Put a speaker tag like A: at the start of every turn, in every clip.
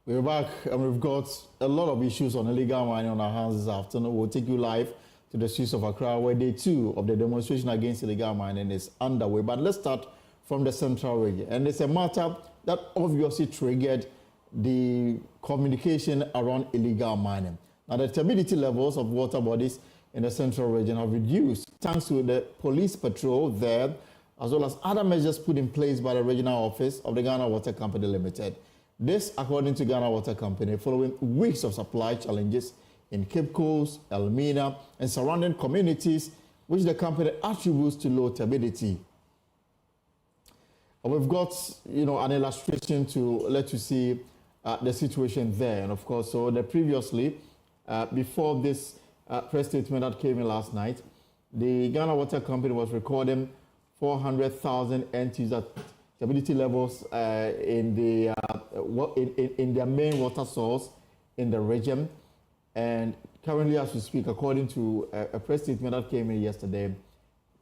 A: We're back and we've got a lot of issues on illegal mining on our hands this afternoon. We'll take you live to the streets of Accra, where day 2 of the demonstration against illegal mining is underway. But let's start from the central region. And it's a matter that obviously triggered the communication around illegal mining. Now, the turbidity levels of water bodies in the central region have reduced thanks to the police patrol there, as well as other measures put in place by the regional office of the Ghana Water Company Limited. This, according to Ghana Water Company, following weeks of supply challenges in Cape Coast, Elmina, and surrounding communities, which the company attributes to low turbidity. We've got, an illustration to let you see the situation there. And of course, so previously, before this press statement that came in last night, the Ghana Water Company was recording 400,000 NTs turbidity levels in their main water source in the region. And currently, as we speak, according to a press statement that came in yesterday,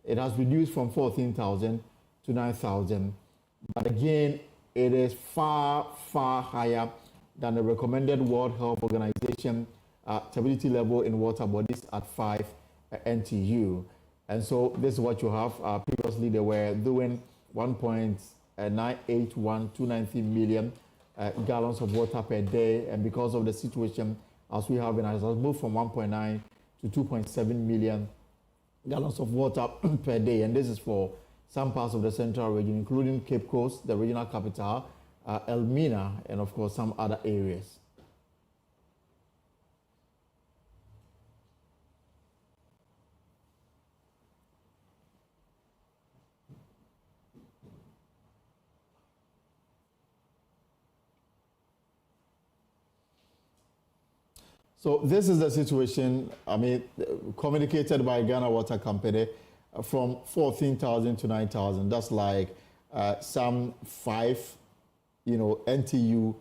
A: it has reduced from 14,000 to 9,000. But again, it is far, far higher than the recommended World Health Organization turbidity level in water bodies at 5 NTU. And so this is what you have. Previously, they were doing 1.981293 million gallons of water per day, and because of the situation as we have, it has moved from 1.9 to 2.7 million gallons of water per day, and this is for some parts of the central region, including Cape Coast, the regional capital, Elmina, and of course some other areas. So this is the situation, communicated by Ghana Water Company from 14,000 to 9,000. That's like some 5, NTU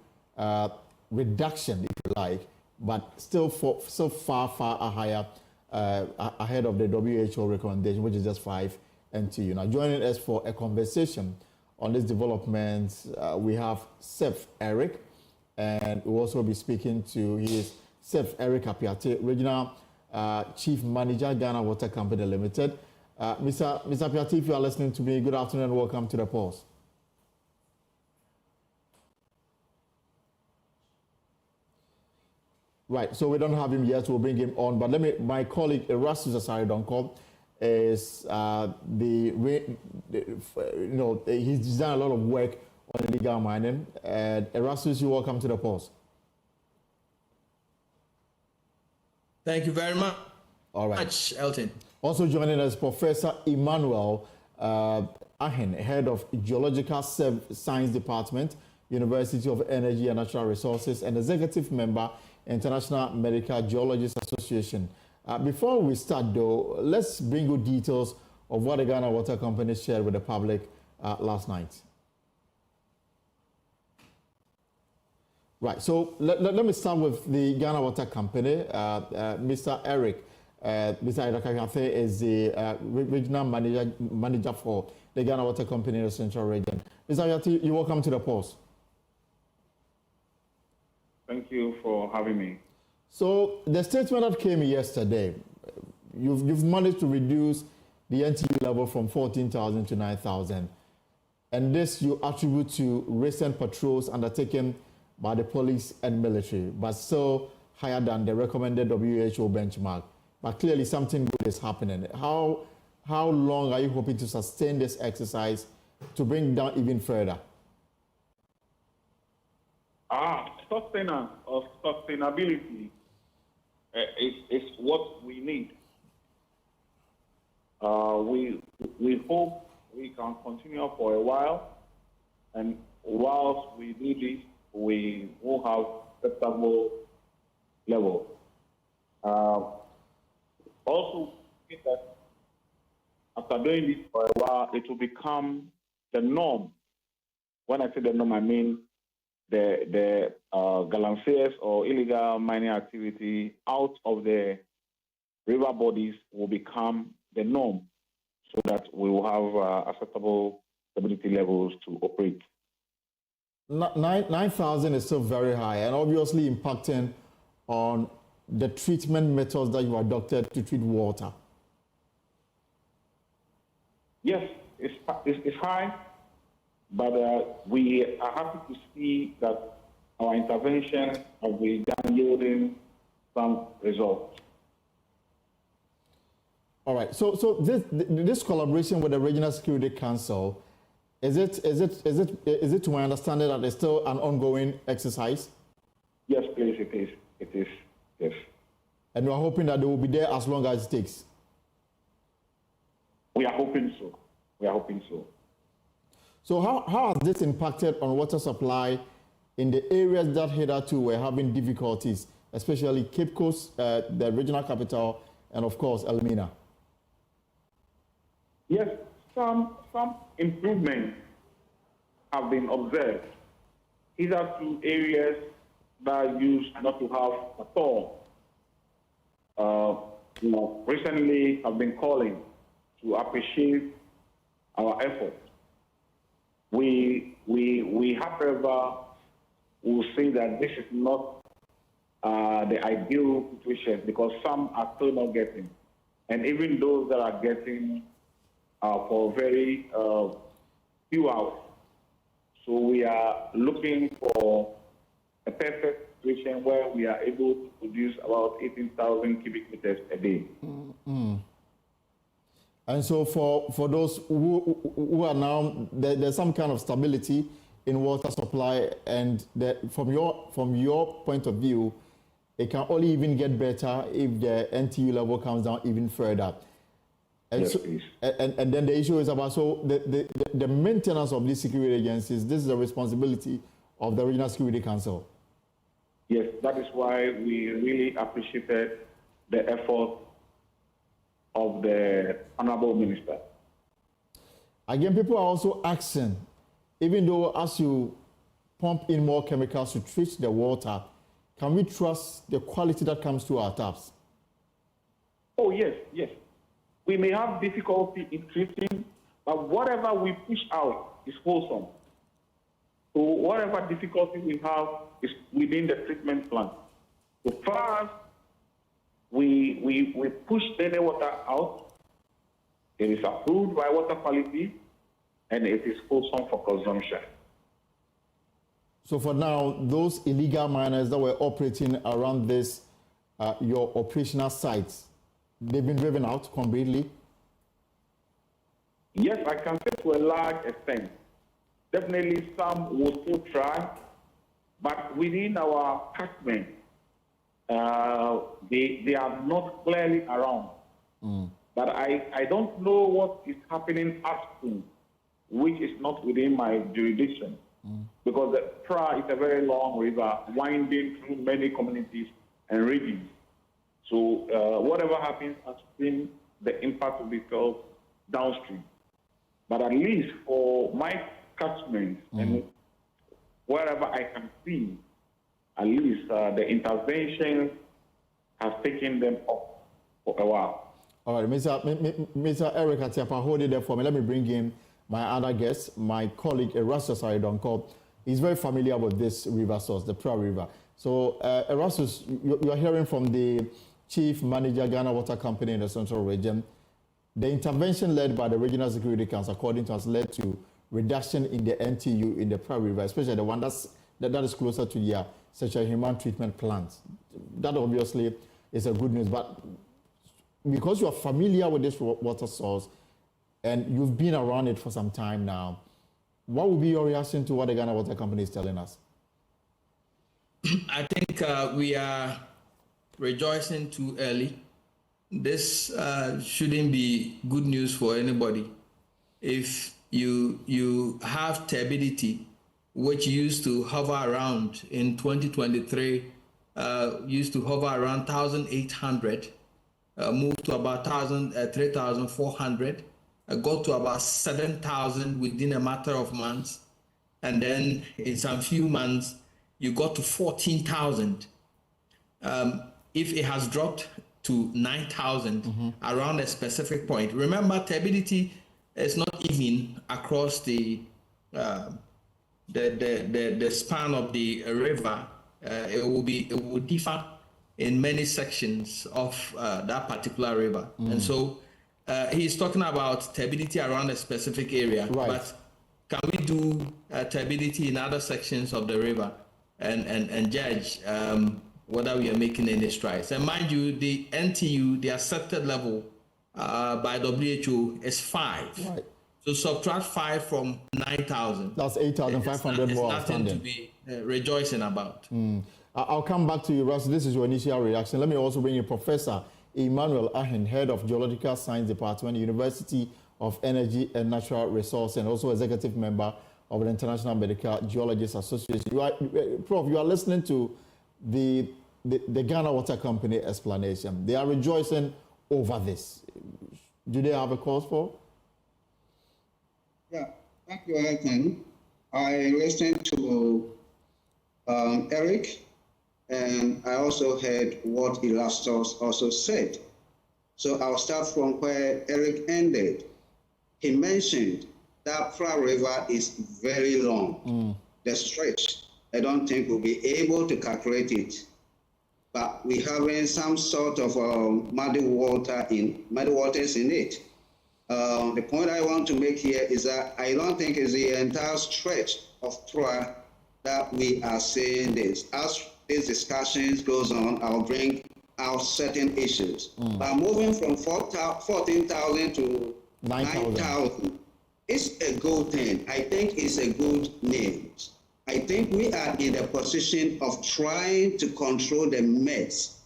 A: reduction, if you like, but still far higher ahead of the WHO recommendation, which is just 5 NTU. Now, joining us for a conversation on this development, we have Seth Eric, and we'll also be speaking to his Seth Eric Apiate, Regional Chief Manager, Ghana Water Company Limited. Mr. Apiate, if you are listening to me, good afternoon and welcome to the Pulse. Right, so we don't have him yet, we'll bring him on, but my colleague Erastus Asari Donko is he's done a lot of work on illegal mining. And Erastus, you're welcome to the Pulse.
B: Thank you very much.
A: All right.
B: Elton.
A: Also joining us, Professor Emmanuel Ahen, Head of Geological Science Department, University of Energy and Natural Resources, and Executive Member, International Medical Geologists Association. Before we start, though, let's bring you details of what the Ghana Water Company shared with the public last night. Right, so let me start with the Ghana Water Company. Mr. Eric, Mr. Eric Apiate is the regional manager for the Ghana Water Company in the Central Region. Mr. Apiate, you're welcome to the Pulse.
C: Thank you for having me.
A: So the statement that came yesterday, you've managed to reduce the NTU level from 14,000 to 9,000. And this you attribute to recent patrols undertaken by the police and military, but still higher than the recommended WHO benchmark. But clearly something good is happening. How long are you hoping to sustain this exercise to bring down even further?
C: Sustainability is what we need. We hope we can continue for a while, and whilst we do this, we will have acceptable level. Also, that after doing this for a while, it will become the norm. When I say the norm, I mean the Galamsey or illegal mining activity out of the river bodies will become the norm, so that we will have acceptable stability levels to operate.
A: 9,000 is still very high and obviously impacting on the treatment methods that you adopted to treat water.
C: Yes, it's high, but we are happy to see that our intervention have begun yielding some results.
A: All right. So this collaboration with the Regional Security Council, is it to my understanding that it's still an ongoing exercise?
C: Yes, please, it is. It is. Yes.
A: And we're hoping that they will be there as long as it takes.
C: We are hoping so. We are hoping so.
A: So how has this impacted on water supply in the areas that hitherto were having difficulties, especially Cape Coast, the regional capital, and of course, Elmina?
C: Yes, some improvements have been observed. These are two areas that used not to have at all. Recently have been calling to appreciate our efforts. We however, will say that this is not the ideal situation because some are still not getting. And even those that are getting for very few hours. So we are looking for a perfect situation where we are able to produce about 18,000 cubic meters a day.
A: Mm-hmm. And so for those who are now, there's some kind of stability in water supply, and from your point of view, it can only even get better if the NTU level comes down even further. And
C: yes,
A: so,
C: please.
A: And then the issue is about, so the maintenance of these security agencies, this is the responsibility of the Regional Security Council.
C: Yes, that is why we really appreciated the effort of the Honorable Minister.
A: Again, people are also asking, even though as you pump in more chemicals to treat the water, can we trust the quality that comes to our taps?
C: Oh, yes, yes. We may have difficulty in treating, but whatever we push out is wholesome. So whatever difficulty we have is within the treatment plant. So far as we push any water out, it is approved by water quality, and it is wholesome for consumption.
A: So for now, those illegal miners that were operating around this, your operational sites, they've been driven out completely?
C: Yes, I can say to a large extent. Definitely some will still try, but within our catchment, they are not clearly around. But I don't know what is happening upstream, which is not within my jurisdiction, because the Accra is a very long river winding through many communities and regions. So whatever happens upstream, the impact will be felt downstream. But at least for my catchment and wherever I can see, at least the intervention has taken them up for a while.
A: All right, Mr. Eric Atiapa, hold it there for me. Let me bring in my other guest, my colleague Erastus Aridonko. He's very familiar with this river source, the Pra River. So Erastus, you're hearing from the Chief Manager, Ghana Water Company in the Central Region. The intervention led by the Regional Security Council, according to us, led to reduction in the NTU in the Pra River, especially the one that is closer to the sexual human treatment plants. That obviously is a good news, but because you are familiar with this water source and you've been around it for some time now, what would be your reaction to what the Ghana Water Company is telling us?
B: I think we are rejoicing too early. This shouldn't be good news for anybody. If you have turbidity, which used to hover around in 2023, used to hover around 1,800, moved to about 3,400, got to about 7,000 within a matter of months. And then in some few months, you got to 14,000. If it has dropped to 9,000 around a specific point. Remember, turbidity is not even across the the span of the river, it will differ in many sections of that particular river. And so he's talking about turbidity around a specific area,
A: right.
B: But can we do turbidity in other sections of the river and judge whether we are making any strides? And mind you, the NTU, the accepted level by WHO is 5.
A: Right.
B: So subtract 5 from 9,000.
A: That's 8,500 more outstanding.
B: It's nothing to be rejoicing about.
A: I'll come back to you, Russ. This is your initial reaction. Let me also bring in Professor Emmanuel Ahen, Head of Geological Science Department, University of Energy and Natural Resources, and also Executive Member of the International Medical Geologists Association. Prof, you are listening to the Ghana Water Company explanation. They are rejoicing over this. Do they have a cause for?
D: Yeah, thank you, Akyem. I listened to Eric, and I also heard what Elastos also said. So I'll start from where Eric ended. He mentioned that Accra River is very long. The stretch, I don't think we'll be able to calculate it. But we're having some sort of muddy waters in it. The point I want to make here is that I don't think it's the entire stretch of Accra that we are saying this. As these discussions goes on, I'll bring out certain issues. But moving from 14,000 to 9,000, it's a good thing. I think it's a good name. I think we are in a position of trying to control the mess.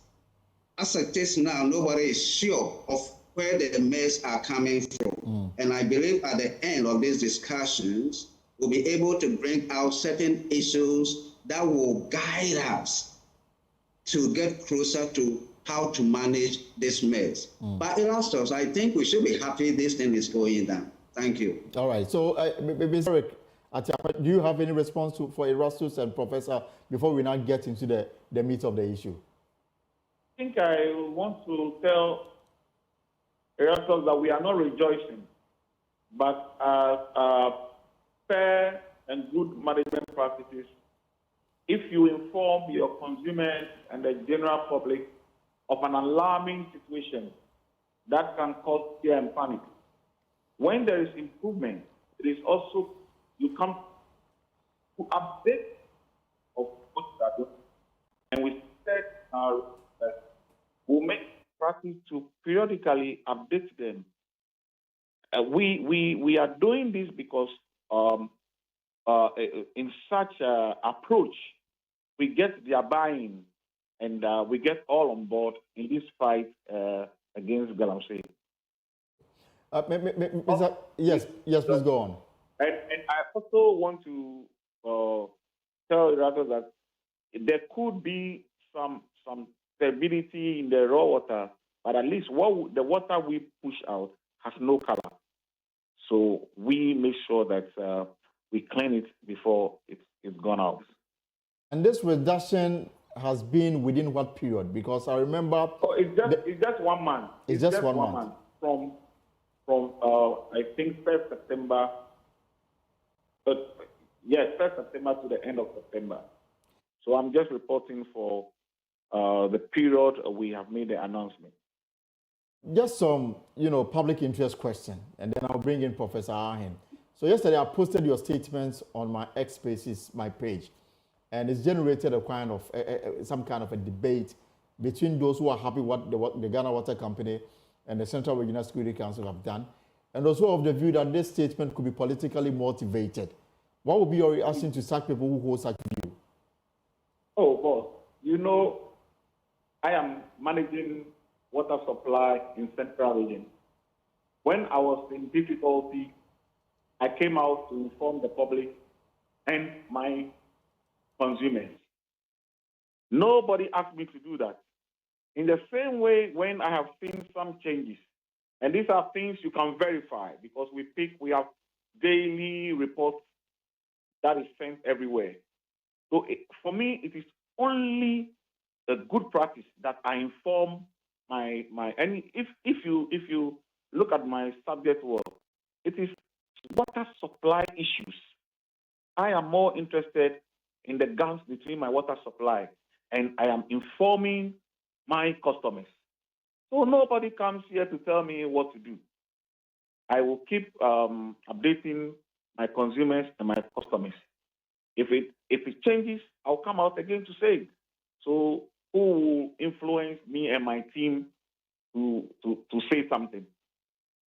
D: As it is now, nobody is sure of where the mess are coming from. And I believe at the end of these discussions, we'll be able to bring out certain issues that will guide us to get closer to how to manage this mess. But Erastus, I think we should be happy this thing is going down. Thank you.
A: All right. So, Mr. Eric, do you have any response for Erastus and Professor before we now get into the meat of the issue?
C: I think I want to tell Erastus that we are not rejoicing, but fair and good management practices, if you inform your consumers and the general public of an alarming situation that can cause fear and panic, when there is improvement, it is also, you come to update of what you are doing. And we said that we'll make practice to periodically update them. We are doing this because in such an approach, we get their buy-in and we get all on board in this fight against Galamsey.
A: Yes, please go on.
C: And I also want to tell Erato that there could be some stability in the raw water, but at least the water we push out has no color. So we make sure that we clean it before it's gone out. And
A: this reduction has been within what period? Because I remember...
C: it's just 1 month.
A: It's just one month.
C: From I think 1st September, 1st September to the end of September. So I'm just reporting for the period we have made the announcement.
A: Just some, public interest question, and then I'll bring in Professor Ahen. So yesterday I posted your statements on my X Spaces, my page, and it's generated a kind of some kind of a debate between those who are happy what the Ghana Water Company and the Central Regional Security Council have done, and those who have the view that this statement could be politically motivated. What would be your reaction to such people who hold such view?
C: Oh, boss, I am managing water supply in Central Region. When I was in difficulty, I came out to inform the public and my consumers. Nobody asked me to do that. In the same way, when I have seen some changes, and these are things you can verify because we have daily reports that is sent everywhere. So for me, it is only a good practice that I inform and if you look at my subject work, it is water supply issues I am more interested in the gaps between my water supply, and I am informing my customers. So nobody comes here to tell me what to do. I will keep updating my consumers and my customers. If it changes, I'll come out again to say it. So who will influence me and my team to say something?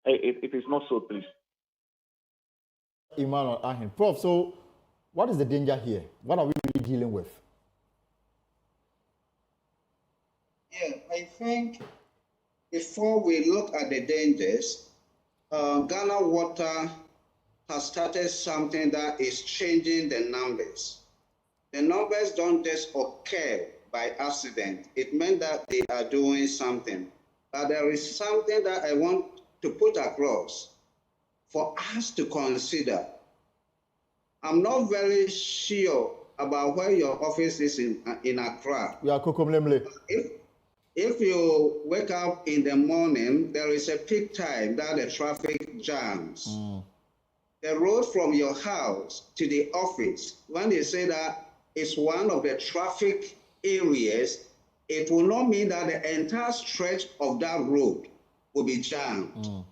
C: It is not so, please.
A: Emmanuel Akyem. Prof, so what is the danger here? What are we really dealing with?
D: Yeah, I think before we look at the dangers, Ghana Water has started something that is changing the numbers. The numbers don't just occur by accident. It meant that they are doing something. But there is something that I want to put across for us to consider. I'm not very sure about where your office is in Accra.
A: We are Kokomlemle.
D: If you wake up in the morning, there is a peak time that the traffic jams. The road from your house to the office, when they say that it's one of the traffic areas, it will not mean that the entire stretch of that road will be jammed.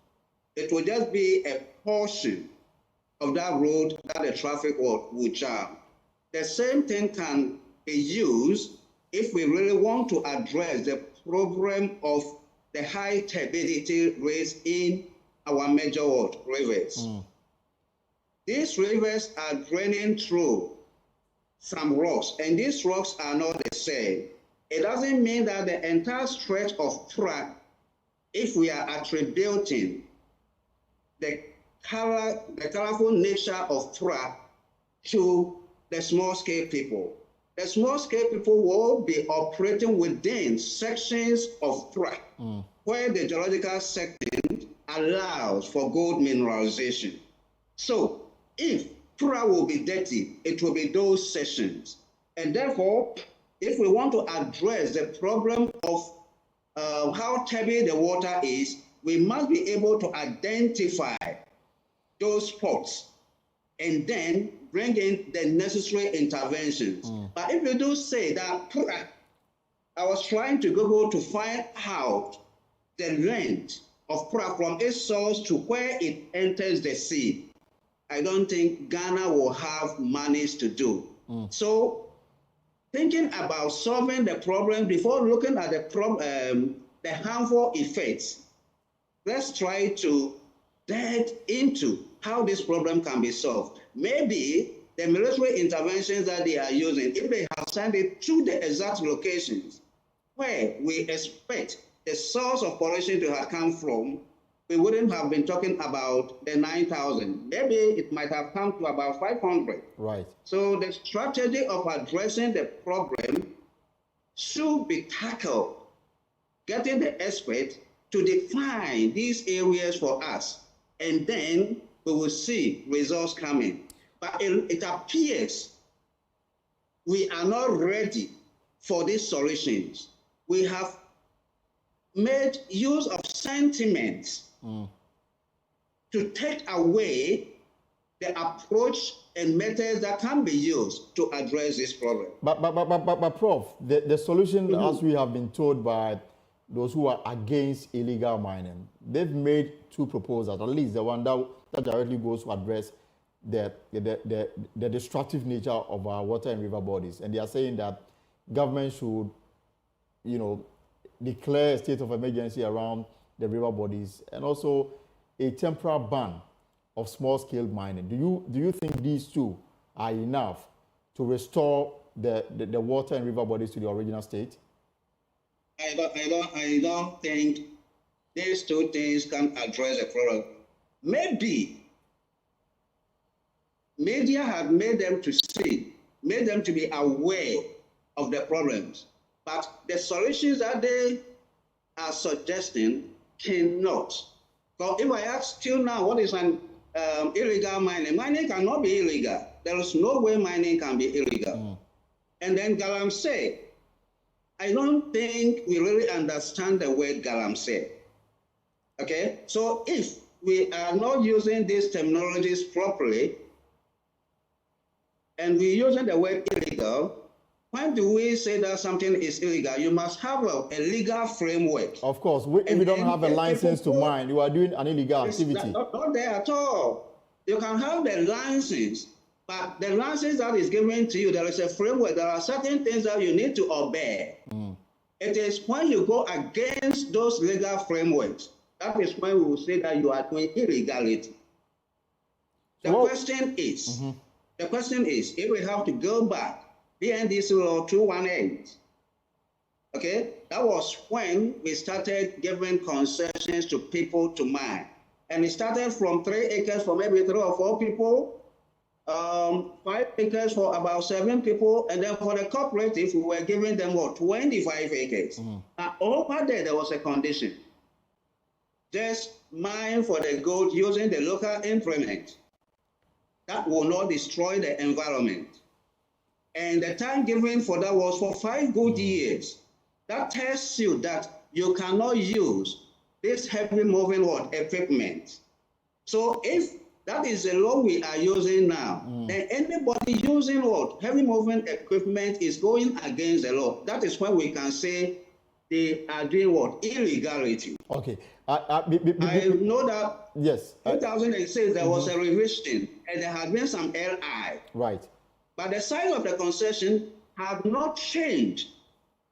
D: It will just be a portion of that road that the traffic will jam. The same thing can be used if we really want to address the problem of the high turbidity rates in our major rivers. These rivers are draining through some rocks, and these rocks are not the same. It doesn't mean that the entire stretch of track, if we are attributing the colorful nature of track to the small-scale people. The small-scale people will be operating within sections of track where the geological section allows for gold mineralization. So if track will be dirty, it will be those sections. And therefore, if we want to address the problem of how turbid the water is, we must be able to identify those spots and then bring in the necessary interventions. But if you do say that, I was trying to Google to find out the length of Prague from its source to where it enters the sea, I don't think Ghana will have monies to do. So thinking about solving the problem before looking at the harmful effects, let's try to dive into how this problem can be solved. Maybe the military interventions that they are using, if they have sent it to the exact locations where we expect the source of pollution to have come from, we wouldn't have been talking about the 9,000. Maybe it might have come to about 500.
A: Right.
D: So the strategy of addressing the problem should be tackled, getting the expert to define these areas for us, and then we will see results coming. But it appears we are not ready for these solutions. We have made use of sentiments to take away the approach and methods that can be used to address this problem.
A: But Prof, the solution, as we have been told by those who are against illegal mining, they've made two proposals, at least the one that directly goes to address the destructive nature of our water and river bodies. And they are saying that government should, declare a state of emergency around the river bodies, and also a temporary ban of small-scale mining. Do you think these two are enough to restore the water and river bodies to the original state?
D: I don't think these two things can address the problem. Maybe media have made them to see, made them to be aware of the problems, but the solutions that they are suggesting cannot. So if I ask till now, what is an illegal mining? Mining cannot be illegal. There is no way mining can be illegal. And then Galamsey, I don't think we really understand the word Galamsey. Okay, so if we are not using these terminologies properly, and we're using the word illegal, when do we say that something is illegal? You must have a legal framework.
A: Of course, if you don't have a license to mine, you are doing an illegal activity.
D: Not there at all. You can have the license, but the license that is given to you, there is a framework. There are certain things that you need to obey. It is when you go against those legal frameworks, that is when we will say that you are doing illegality. The question is, if we have to go back, BNDC Law 218, okay, that was when we started giving concessions to people to mine. And it started from 3 acres for maybe 3 or 4 people, 5 acres for about 7 people, and then for the cooperative, we were giving them, 25 acres. Now, over there was a condition. Just mine for the gold using the local implement. That will not destroy the environment. And the time given for that was for 5 good years. That tells you that you cannot use this heavy moving equipment. So if that is the law we are using now, then anybody using heavy moving equipment is going against the law. That is when we can say they are doing illegality.
A: Okay.
D: I know that
A: yes.
D: 2006 there was a revision and there had been some LI.
A: Right.
D: But the size of the concession have not changed.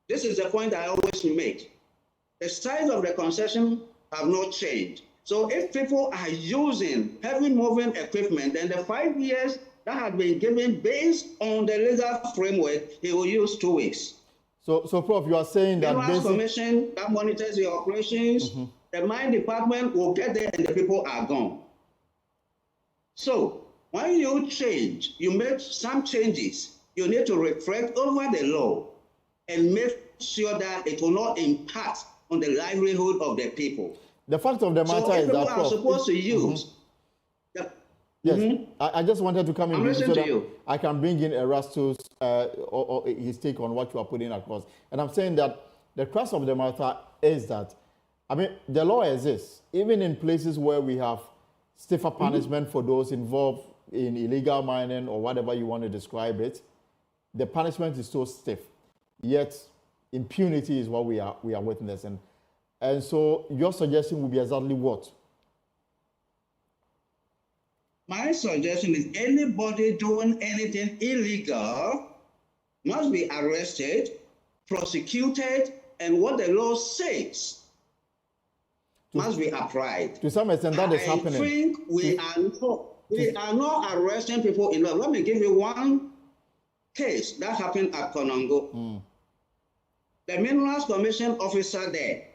D: This is the point I always make. The size of the concession have not changed. So if people are using heavy moving equipment, then the 5 years that had been given based on the legal framework, he will use 2 weeks.
A: So Prof, you are saying that
D: the commission that monitors the operations, the mine department will get there and the people are gone. So when you change, you make some changes, you need to reflect over the law and make sure that it will not impact on the livelihood of the people.
A: The fact of the matter is that
D: people are supposed to use.
A: Yes, I just wanted to come in so that
D: you.
A: I can bring in Erastus or his take on what you are putting across. And I'm saying that the crux of the matter is that, I mean, the law exists, even in places where we have stiffer punishment for those involved in illegal mining or whatever you want to describe it. The punishment is so stiff, yet impunity is what we are witnessing. And so your suggestion would be exactly what?
D: My suggestion is anybody doing anything illegal must be arrested, prosecuted, and what the law says must be applied.
A: To some extent, that is happening.
D: I think we are not arresting people enough. Let me give you one case that happened at Konongo. The Minerals Commission officer there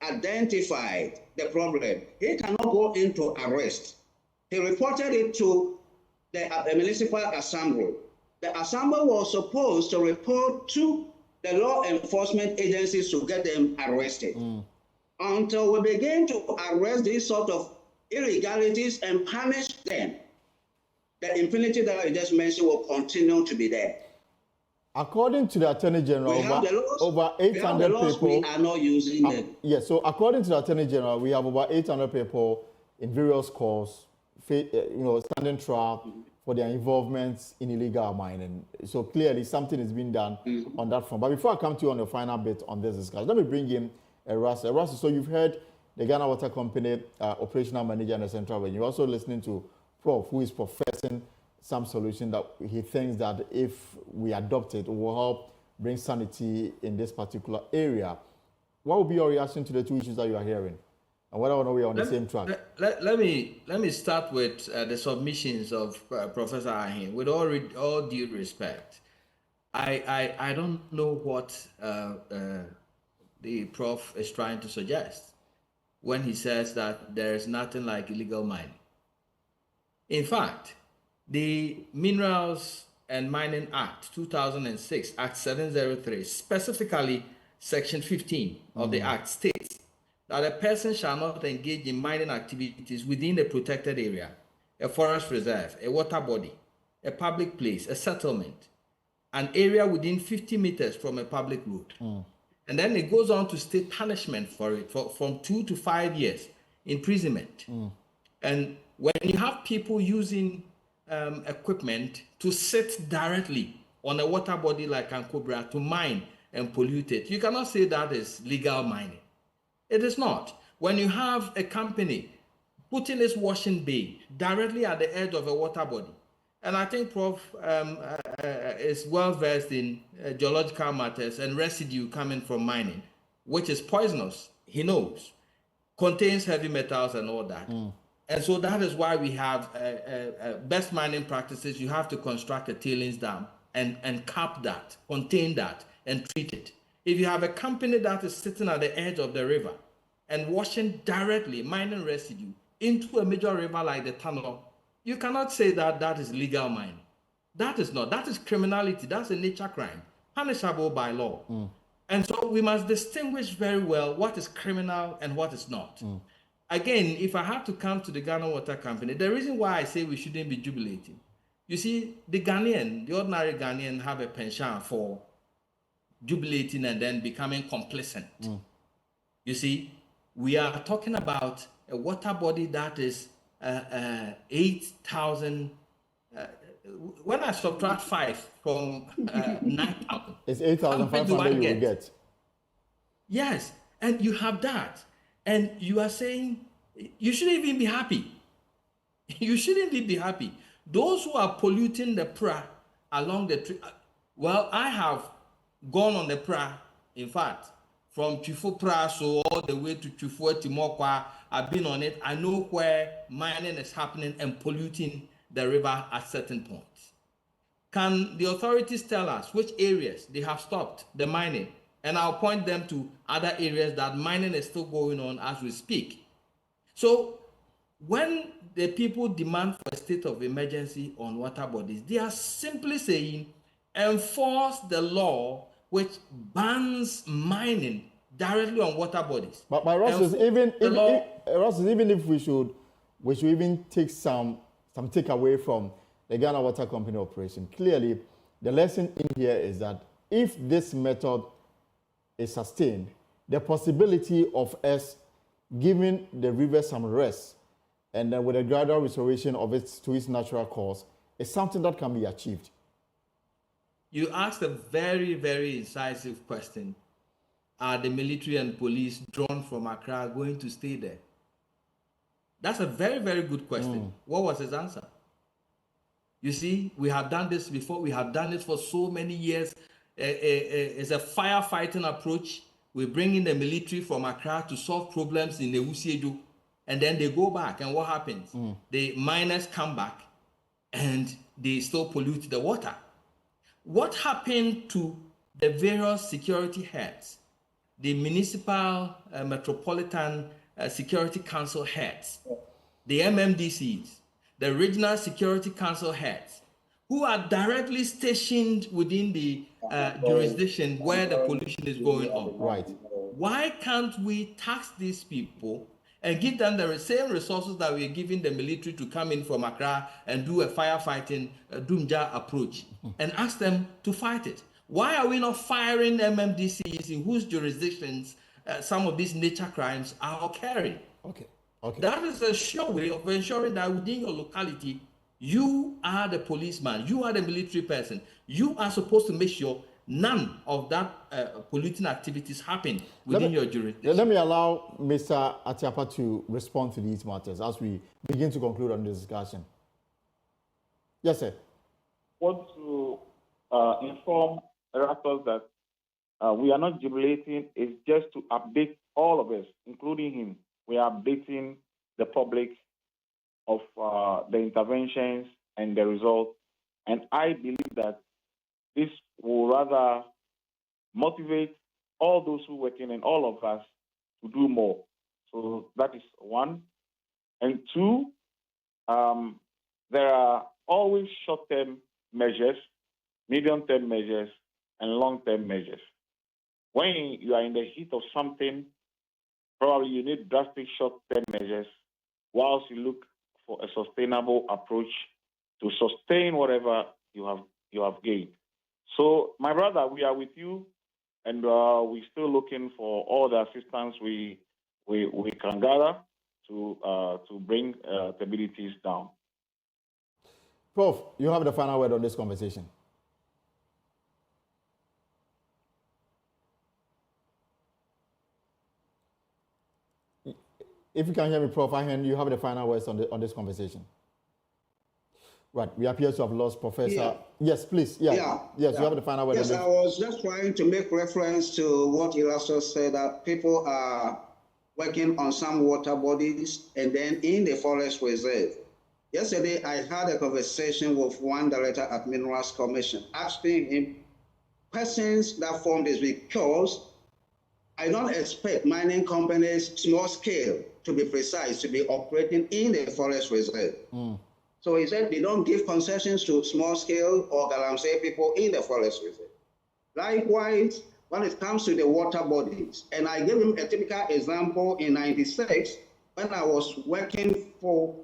D: identified the problem. He cannot go into arrest. He reported it to the municipal assembly. The assembly was supposed to report to the law enforcement agencies to get them arrested. Until we begin to arrest these sort of illegalities and punish them, the impunity that I just mentioned will continue to be there.
A: According to the Attorney General, over 800 people.
D: We are not using them.
A: Yes, so according to the Attorney General, we have over 800 people in various courts, standing trial for their involvement in illegal mining. So clearly something is being done on that front. But before I come to you on the final bit on this discussion, let me bring in Erastus. Erastus, so you've heard the Ghana Water Company operational manager in the Central Region. You're also listening to Prof, who is professing some solution that he thinks that if we adopt it will help bring sanity in this particular area. What would be your reaction to the two issues that you are hearing? And whether or not we are on the same track?
B: Let me start with the submissions of Professor Akyem. With all due respect, I don't know what the Prof is trying to suggest when he says that there is nothing like illegal mining. In fact, the Minerals and Mining Act 2006, Act 703, specifically Section 15 of the Act states that a person shall not engage in mining activities within a protected area, a forest reserve, a water body, a public place, a settlement, an area within 50 meters from a public road. And then it goes on to state punishment for it from 2 to 5 years imprisonment. And when you have people using equipment to sit directly on a water body like Ankobra to mine and pollute it. You cannot say that is legal mining. It is not. When you have a company putting its washing bay directly at the edge of a water body, and I think Prof is well versed in geological matters and residue coming from mining, which is poisonous, he knows, contains heavy metals and all that. And so that is why we have best mining practices. You have to construct a tailings dam and cap that, contain that, and treat it. If you have a company that is sitting at the edge of the river and washing directly mining residue into a major river like the Tunnel, you cannot say that that is legal mining. That is not. That is criminality. That's a nature crime, punishable by law. And so we must distinguish very well what is criminal and what is not. Again, if I have to come to the Ghana Water Company, the reason why I say we shouldn't be jubilating, you see, the ordinary Ghanaian have a penchant for jubilating and then becoming complacent. You see, we are talking about a water body that is 8,000. When I subtract 5 from 9,000,
A: it's 8,500 you will get.
B: Yes, and you have that, and you are saying you shouldn't even be happy. You shouldn't even be happy. Those who are polluting the Pra along the well, I have gone on the Pra, in fact, from Chifu Pra so all the way to Chifu Timokwa. I've been on it. I know where mining is happening and polluting the river at certain points. Can the authorities tell us which areas they have stopped the mining? And I'll point them to other areas that mining is still going on as we speak. So when the people demand for a state of emergency on water bodies, they are simply saying, enforce the law which bans mining directly on water bodies.
A: But Ross, even if we should even take some takeaway from the Ghana Water Company operation, clearly the lesson in here is that if this method is sustained, the possibility of us giving the river some rest and then with a gradual restoration of its to its natural course is something that can be achieved.
B: You asked a very, very incisive question. Are the military and police drawn from Accra going to stay there? That's a very, very good question. What was his answer? You see, we have done this before. We have done it for so many years. It's a firefighting approach. We bring in the military from Accra to solve problems in the Usiejo, and then they go back. And what happens? The miners come back, and they still pollute the water. What happened to the various security heads, the municipal, metropolitan security council heads, the MMDCs, the regional security council heads, who are directly stationed within the jurisdiction where the pollution is going on?
A: Right.
B: Why can't we tax these people and give them the same resources that we are giving the military to come in from Accra and do a firefighting Dumja approach and ask them to fight it? Why are we not firing MMDCs in whose jurisdictions some of these nature crimes are occurring?
A: Okay.
B: That is a sure way of ensuring that within your locality, you are the policeman, you are the military person. You are supposed to make sure none of that polluting activities happen within your jurisdiction.
A: Let me allow Mr. Atiapa to respond to these matters as we begin to conclude on this discussion. Yes, sir.
C: I want to inform Raptors that we are not jubilating. It's just to update all of us, including him. We are updating the public of the interventions and the results. And I believe that this will rather motivate all those who are working and all of us to do more. So that is one. And two, there are always short-term measures, medium-term measures, and long-term measures. When you are in the heat of something, probably you need drastic short-term measures whilst you look for a sustainable approach to sustain whatever you have gained. So, my brother, we are with you, and we're still looking for all the assistance we can gather to bring stabilities down.
A: Prof, you have the final word on this conversation. If you can hear me, Prof, you have the final words on this conversation. Right, we appear to have lost Professor.
D: Yeah.
A: Yes, please. Yes, you have the final word.
D: Yes, I was just trying to make reference to what Illustrator said, that people are working on some water bodies and then in the forest reserve. Yesterday, I had a conversation with one director at Minerals Commission, asking him questions that form this, because I don't expect mining companies, small scale, to be precise, to be operating in the forest reserve. So he said they don't give concessions to small scale or Galamsey people in the forest reserve. Likewise, when it comes to the water bodies, and I gave him a typical example in '96 when I was working for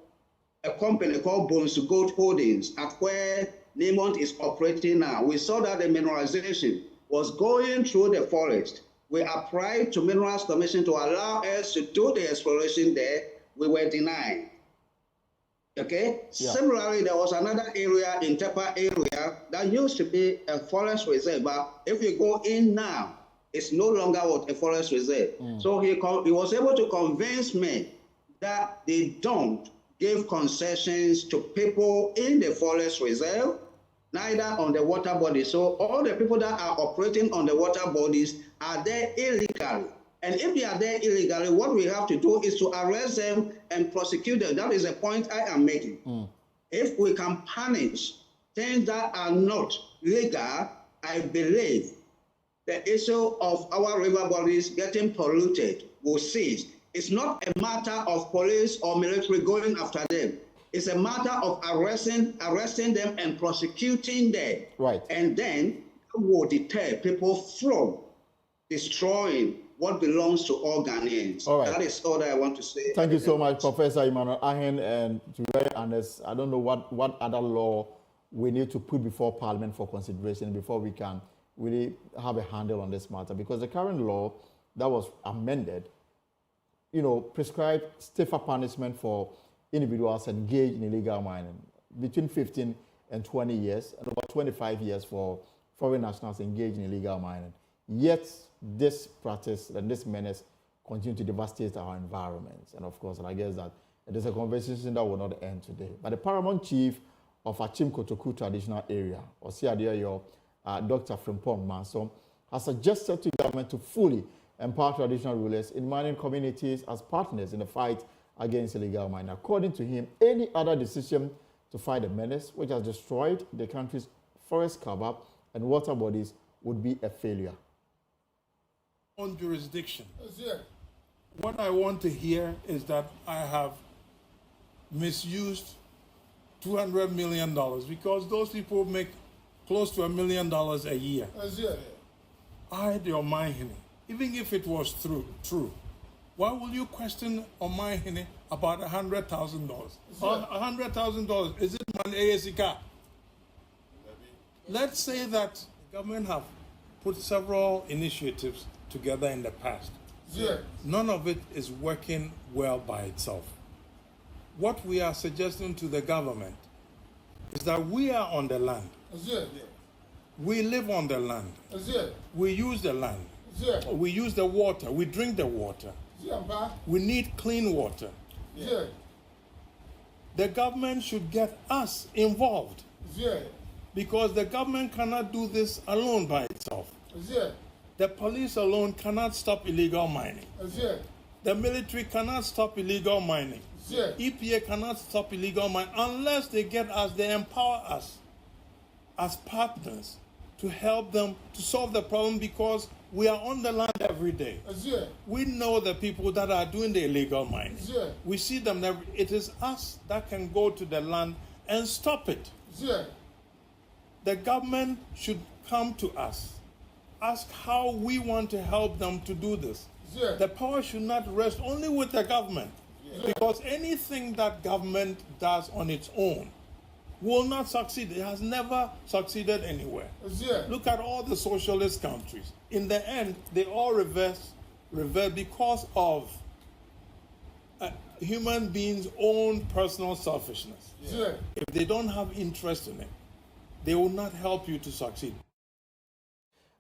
D: a company called Bones Gold Holdings at where Newmont is operating now. We saw that the mineralization was going through the forest. We applied to Minerals Commission to allow us to do the exploration there. We were denied. Okay. Yeah. Similarly, there was another area in Tepa area that used to be a forest reserve, but if you go in now, it's no longer what a forest reserve. So he was able to convince me that they don't give concessions to people in the forest reserve, neither on the water bodies. So all the people that are operating on the water bodies are there illegally. And if they are there illegally, what we have to do is to arrest them and prosecute them. That is the point I am making. If we can punish things that are not legal, I believe the issue of our river bodies getting polluted will cease. It's not a matter of police or military going after them. It's a matter of arresting them and prosecuting them.
A: Right.
D: And then it will deter people from destroying what belongs to all Ghanaians.
A: All right.
D: That is all that I want to say.
A: Thank you so much, Professor Emmanuel Ahen. And to be very honest, I don't know what other law we need to put before Parliament for consideration before we can really have a handle on this matter. Because the current law that was amended, prescribed stiffer punishment for individuals engaged in illegal mining, between 15 and 20 years, and about 25 years for foreign nationals engaged in illegal mining. Yet, this practice and this menace continue to devastate our environments. And of course, I guess that it is a conversation that will not end today. But the Paramount Chief of Akyem Kotoku Traditional Area, or CRDIO, Dr. Frimpong Manson, has suggested to government to fully empower traditional rulers in mining communities as partners in the fight against illegal mining. According to him, any other decision to fight the menace, which has destroyed the country's forest cover and water bodies, would be a failure.
E: On jurisdiction. What I want to hear is that I have misused $200 million because those people make close to $1 million a year. I, the Omahene, even if it was true, why will you question Omahene about $100,000? $100,000, is it an ASICA? Let's say that the government have put several initiatives together in the past. None of it is working well by itself. What we are suggesting to the government is that we are on the land. We live on the land. We use the land. We use the water. We drink the water. We need clean water. The government should get us involved because the government cannot do this alone by itself. The police alone cannot stop illegal mining. The military cannot stop illegal mining. EPA cannot stop illegal mining unless they get us, they empower us as partners to help them to solve the problem because we are on the land every day. We know the people that are doing the illegal mining. We see them. It is us that can go to the land and stop it. The government should come to us, ask how we want to help them to do this. The power should not rest only with the government because anything that government does on its own will not succeed. It has never succeeded anywhere. Look at all the socialist countries. In the end, they all revert because of human beings' own personal selfishness.
F: Yeah.
E: If they don't have interest in it, they will not help you to succeed.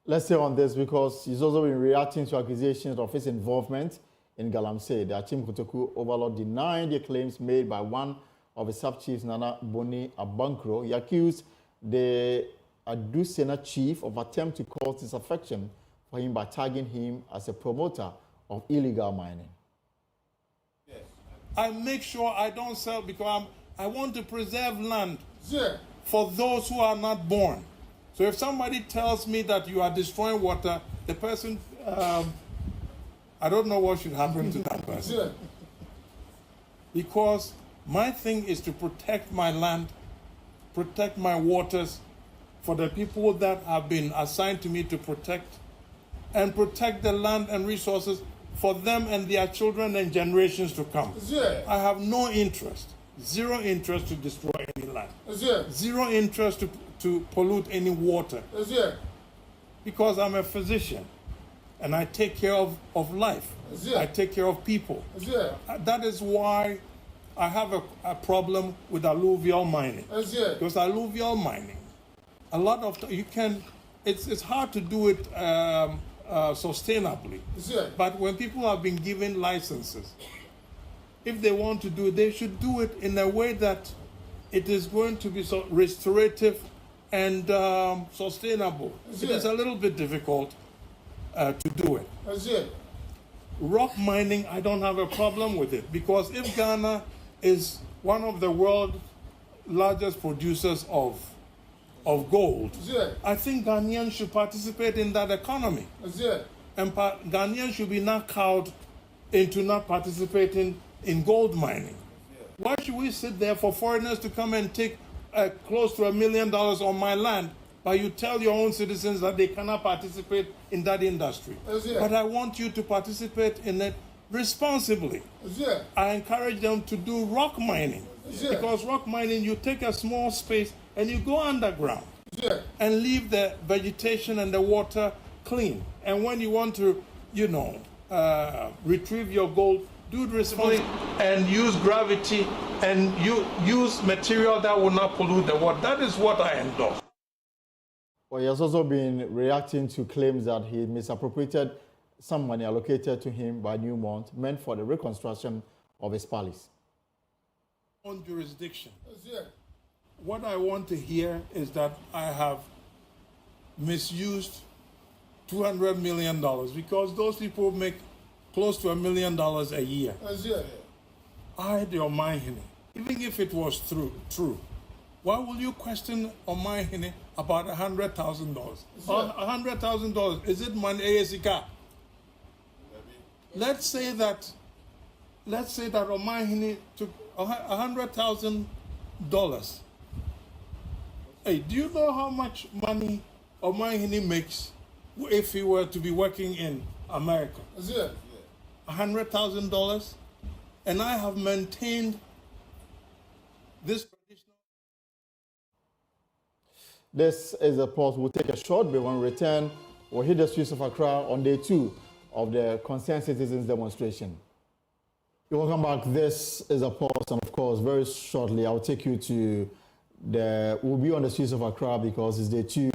A: Let's stay on this because he's also been reacting to accusations of his involvement in Galamsey. The Akyem Kotoku overlord denied the claims made by one of his sub-chiefs, Nana Boni Abankro. He accused the Adusena chief of attempt to cause disaffection for him by tagging him as a promoter of illegal mining.
E: Yes. I make sure I don't sell because I want to preserve land for those who are not born. So if somebody tells me that you are destroying water, the person, I don't know what should happen to that person. Because my thing is to protect my land, protect my waters for the people that have been assigned to me to protect, and protect the land and resources for them and their children and generations to come. I have no interest, zero interest to destroy any land, zero interest to pollute any water, because I'm a physician and I take care of life. I take care of people. That is why I have a problem with alluvial mining. Because alluvial mining, a lot of it's hard to do it sustainably. But when people have been given licenses, if they want to do it, they should do it in a way that it is going to be so restorative and sustainable. It is a little bit difficult to do it. Rock mining, I don't have a problem with it, because if Ghana is one of the world's largest producers of gold, I think Ghanaians should participate in that economy. And Ghanaians should be not cowed into not participating in gold mining. Why should we sit there for foreigners to come and take close to $1 million on my land, but you tell your own citizens that they cannot participate in that industry? But I want you to participate in it responsibly. I encourage them to do rock mining, because rock mining, you take a small space and you go underground and leave the vegetation and the water clean. And when you want to, retrieve your gold, do it responsibly and use gravity and you use material that will not pollute the water. That is what I endorse.
A: Well, he has also been reacting to claims that he misappropriated some money allocated to him by Newmont meant for the reconstruction of his palace.
E: On jurisdiction. What I want to hear is that I have misused $200 million, because those people make close to $1 million a year. I, the Omahini, even if it was true, why will you question Omahini about $100,000? $100,000, is it money, ASICA? Let's say that Omahini took $100,000. Hey, do you know how much money Omahini makes if he were to be working in America? $100,000, and I have maintained this traditional.
A: This is a pause. We'll take a short break. When we return, we'll hit the streets of Accra on day 2 of the Concerned Citizens demonstration. Welcome back. This is a pause, and of course, very shortly, I'll take you to we'll be on the streets of Accra because it's day 2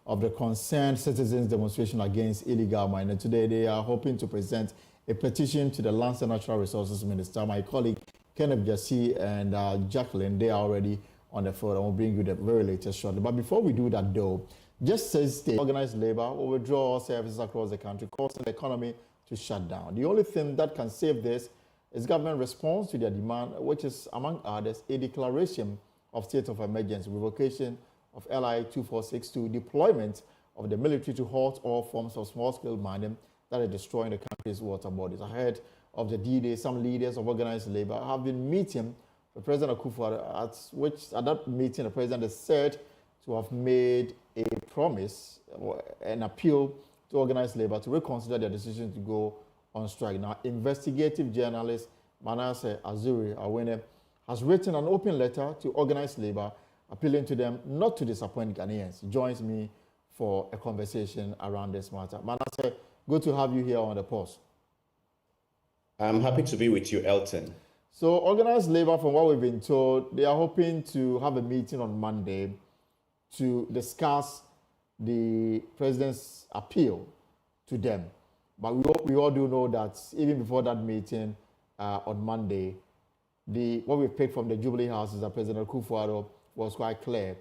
A: of the Concerned Citizens demonstration against illegal mining. Today, they are hoping to present a petition to the Lands and Natural Resources Minister. My colleague Kenneth Jassi and Jacqueline, they are already on the phone. I will bring you the very latest shortly. But before we do that, though, just says the organized labor will withdraw all services across the country, causing the economy to shut down. The only thing that can save this is government response to their demand, which is, among others, a declaration of state of emergency, revocation of LI 2462, deployment of the military to halt all forms of small-scale mining that are destroying the country's water bodies. Ahead of the D-Day, some leaders of organized labor have been meeting with President Akufo-Addo, at that meeting, the president is said to have made a promise or an appeal to organized labor to reconsider their decision to go on strike. Now, investigative journalist Manasseh Azuri Awene has written an open letter to organized labor appealing to them not to disappoint Ghanaians. He joins me for a conversation around this matter. Manasseh, good to have you here on the post.
G: I'm happy to be with you, Elton.
A: So organized labor, from what we've been told, they are hoping to have a meeting on Monday to discuss the president's appeal to them. But we all do know that even before that meeting on Monday, what we picked from the Jubilee House is that President Akufo-Addo was quite clear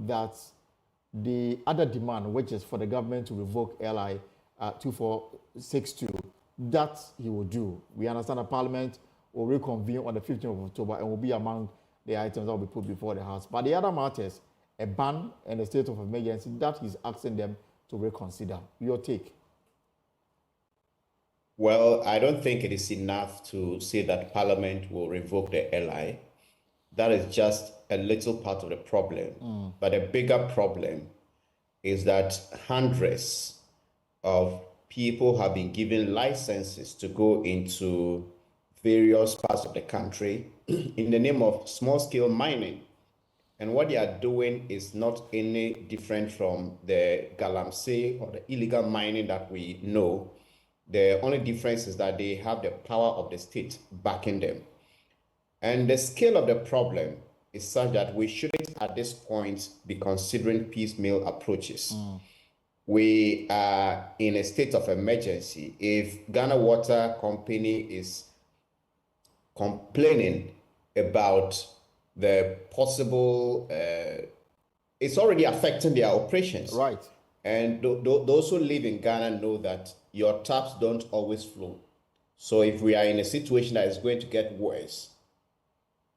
A: that the other demand, which is for the government to revoke LI 2462, that he will do. We understand that Parliament will reconvene on the 15th of October and will be among the items that will be put before the House. But the other matters, a ban and a state of emergency, that he's asking them to reconsider. Your take?
F: Well, I don't think it is enough to say that Parliament will revoke the LI. That is just a little part of the problem. But a bigger problem is that hundreds of people have been given licenses to go into various parts of the country in the name of small-scale mining. And what they are doing is not any different from the Galamsey or the illegal mining that we know. The only difference is that they have the power of the state backing them. And the scale of the problem is such that we shouldn't at this point be considering piecemeal approaches. We are in a state of emergency. If Ghana Water Company is complaining about the possible, it's already affecting their operations.
A: Right.
F: And those who live in Ghana know that your taps don't always flow. So if we are in a situation that is going to get worse,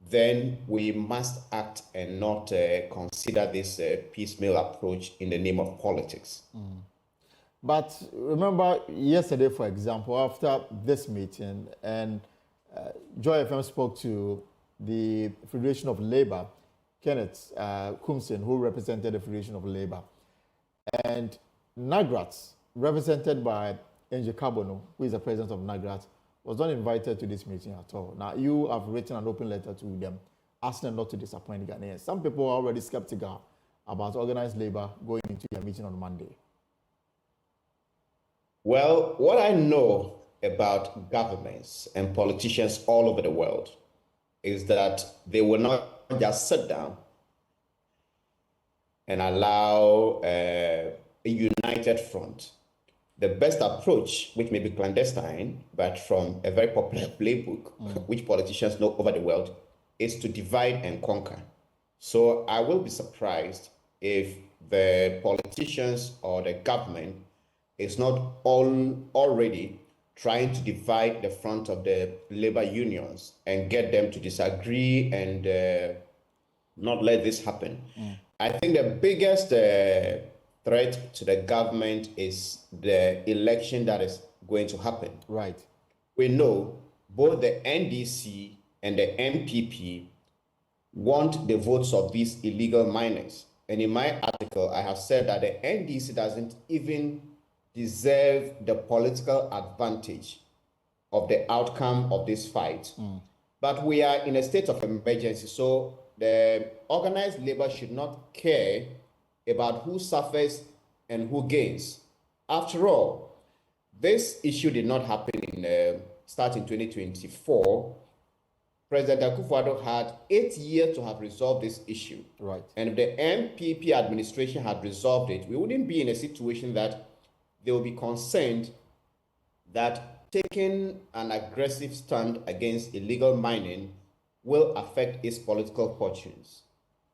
F: then we must act and not consider this piecemeal approach in the name of politics.
A: But remember yesterday, for example, after this meeting, and Joy FM spoke to the Federation of Labour, Kenneth Kumsin, who represented the Federation of Labour, and NAGRAT, represented by Enje Kabono, who is the president of NAGRAT, was not invited to this meeting at all. Now, you have written an open letter to them, asking them not to disappoint Ghanaians. Some people are already skeptical about organized labor going into their meeting on Monday.
F: Well, what I know about governments and politicians all over the world is that they will not just sit down and allow a united front. The best approach, which may be clandestine, but from a very popular playbook, which politicians know over the world, is to divide and conquer. So I will be surprised if the politicians or the government is not already trying to divide the front of the labor unions and get them to disagree and not let this happen. I think the biggest threat to the government is the election that is going to happen.
A: Right.
F: We know both the NDC and the MPP want the votes of these illegal miners. And in my article, I have said that the NDC doesn't even deserve the political advantage of the outcome of this fight. But we are in a state of emergency, so the organized labor should not care about who suffers and who gains. After all, this issue did not happen in start in 2024. President Akufo-Addo had 8 years to have resolved this issue.
A: Right.
F: And if the MPP administration had resolved it, we wouldn't be in a situation that they will be concerned that taking an aggressive stand against illegal mining will affect its political fortunes.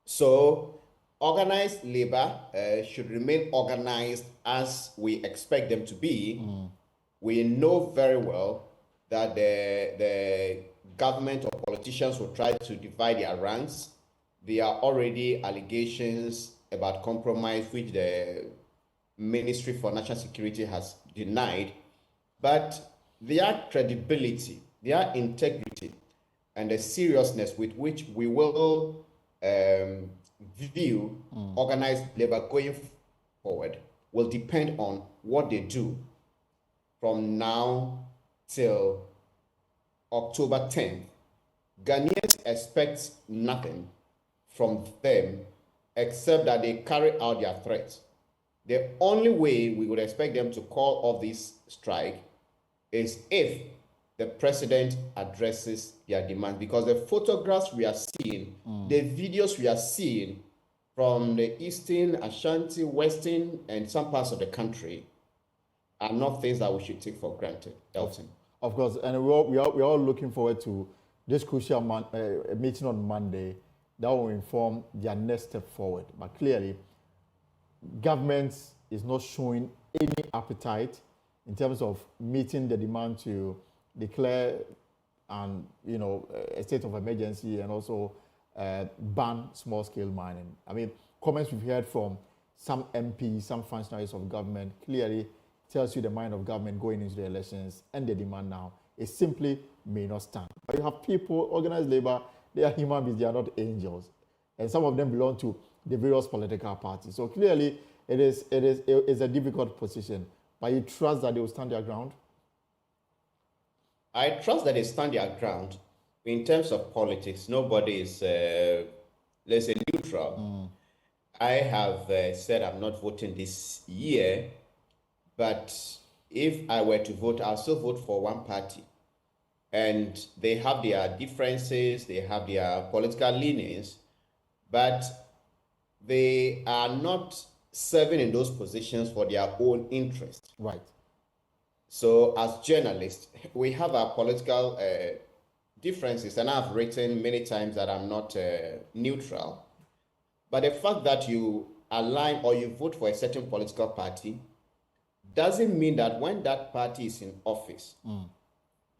F: So organized labor should remain organized as we expect them to be. We know very well that the government or politicians will try to divide their ranks. There are already allegations about compromise, which the Ministry for National Security has denied. But their credibility, their integrity, and the seriousness with which we will view organized labor going forward will depend on what they do from now till October 10th. Ghanaians expect nothing from them except that they carry out their threats. The only way we would expect them to call off this strike is if the president addresses their demands, because the photographs we are seeing, the videos we are seeing from the eastern, Ashanti, western, and some parts of the country are not things that we should take for granted, Elton.
A: Of course, and we're all looking forward to this crucial meeting on Monday that will inform their next step forward. But clearly, government is not showing any appetite in terms of meeting the demand to declare a state of emergency and also ban small-scale mining. I mean, comments we've heard from some MPs, some functionaries of government clearly tells you the mind of government going into the elections, and the demand now it simply may not stand. But you have people, organized labor, they are human beings, they are not angels, and some of them belong to the various political parties. So clearly, it is a difficult position. But you trust that they will stand their ground?
F: I trust that they stand their ground. In terms of politics, nobody is, let's say, neutral. I have said I'm not voting this year, but if I were to vote, I'll still vote for one party. And they have their differences, they have their political leanings, but they are not serving in those positions for their own interest.
A: Right.
F: So as journalists, we have our political differences, and I've written many times that I'm not neutral. But the fact that you align or you vote for a certain political party doesn't mean that when that party is in office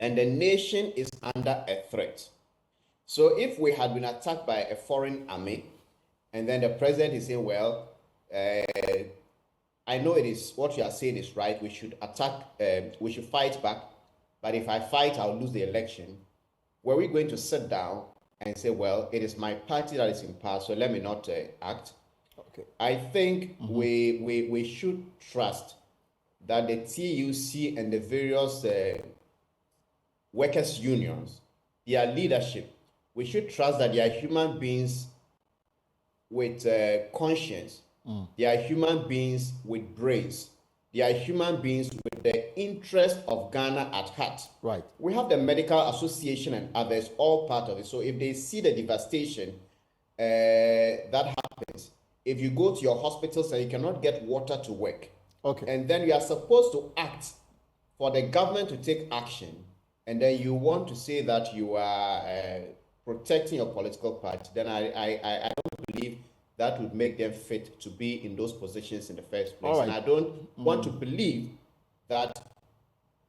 F: and the nation is under a threat. So if we had been attacked by a foreign army, and then the president is saying, well, I know it is what you are saying is right, we should attack, we should fight back, but if I fight, I'll lose the election. Were we going to sit down and say, well, it is my party that is in power, so let me not act?
A: Okay.
F: I think we should trust that the TUC and the various workers' unions, their leadership, we should trust that they are human beings with conscience. They are human beings with brains. They are human beings with the interest of Ghana at heart.
A: Right.
F: We have the Medical Association and others, all part of it. So if they see the devastation that happens, if you go to your hospitals and you cannot get water to work,
A: okay,
F: and then you are supposed to act for the government to take action, and then you want to say that you are protecting your political party, then I don't believe that would make them fit to be in those positions in the first place.
A: Right.
F: And I don't want to believe that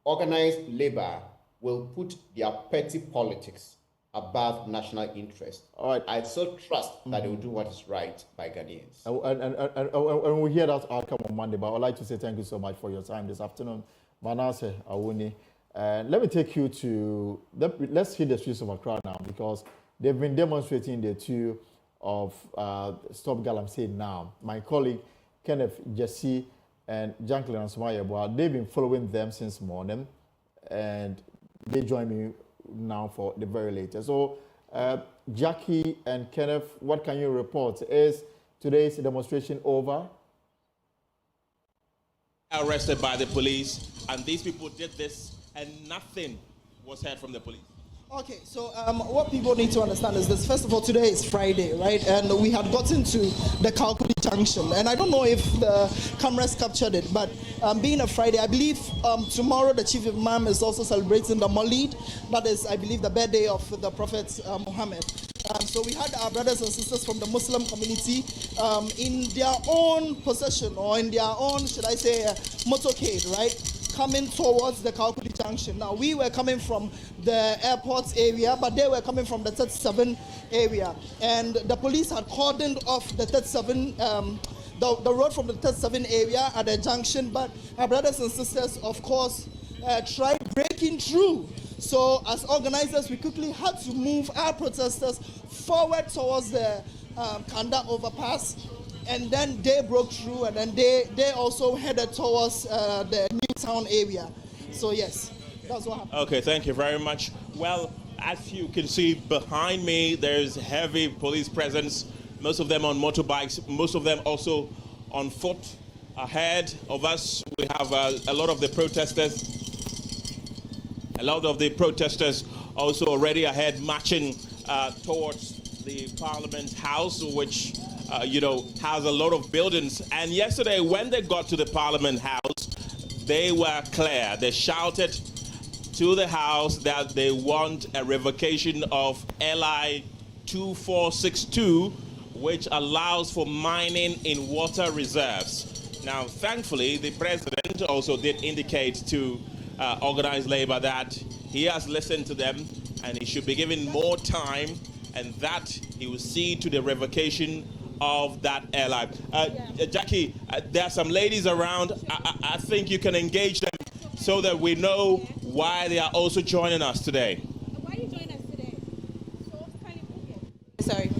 F: organized labor will put their petty politics above national interest.
A: All right.
F: I so trust that they will do what is right by Ghanaians.
A: And we hear that outcome on Monday, but I'd like to say thank you so much for your time this afternoon. Vanessa Awuni. Let me take you to, let's hit the streets of Accra now, because they've been demonstrating the two of Stop Galamsey now. My colleague Kenneth Jesse and Janklin Ansumaya, they've been following them since morning, and they join me now for the very latest. So Jackie and Kenneth, what can you report? Is today's demonstration over?
G: Arrested by the police, and these people did this and nothing was heard from the police.
H: Okay, so what people need to understand is this. First of all, today is Friday, right? And we had gotten to the Kalkuli Junction. And I don't know if the cameras captured it, but being a Friday, I believe tomorrow the Chief Imam is also celebrating the Maulid. That is, I believe, the birthday of the Prophet Muhammad. So we had our brothers and sisters from the Muslim community in their own possession, or in their own, should I say, motorcade, right? Coming towards the Kalkuli Junction. Now, we were coming from the airport area, but they were coming from the 37 area. And the police had cordoned off the 37, the road from the 37 area at the junction, but our brothers and sisters, of course, tried breaking through. So, as organizers, we quickly had to move our protesters forward towards the Kanda overpass. And then they broke through, and then they also headed towards the Newtown area. So yes, that's what happened.
G: Okay, thank you very much. Well, as you can see behind me, there's heavy police presence, most of them on motorbikes, most of them also on foot. Ahead of us, we have a lot of the protesters. A lot of the protesters also already ahead marching towards the Parliament House, which, has a lot of buildings. And yesterday, when they got to the Parliament House, they were clear. They shouted to the House that they want a revocation of LI 2462, which allows for mining in water reserves. Now, thankfully, the president also did indicate to organized labor that he has listened to them and he should be given more time, and that he will see to the revocation of that LI. Jackie, there are some ladies around. I think you can engage them so that we know why they are also joining us today.
I: Why are you joining us today? Sorry.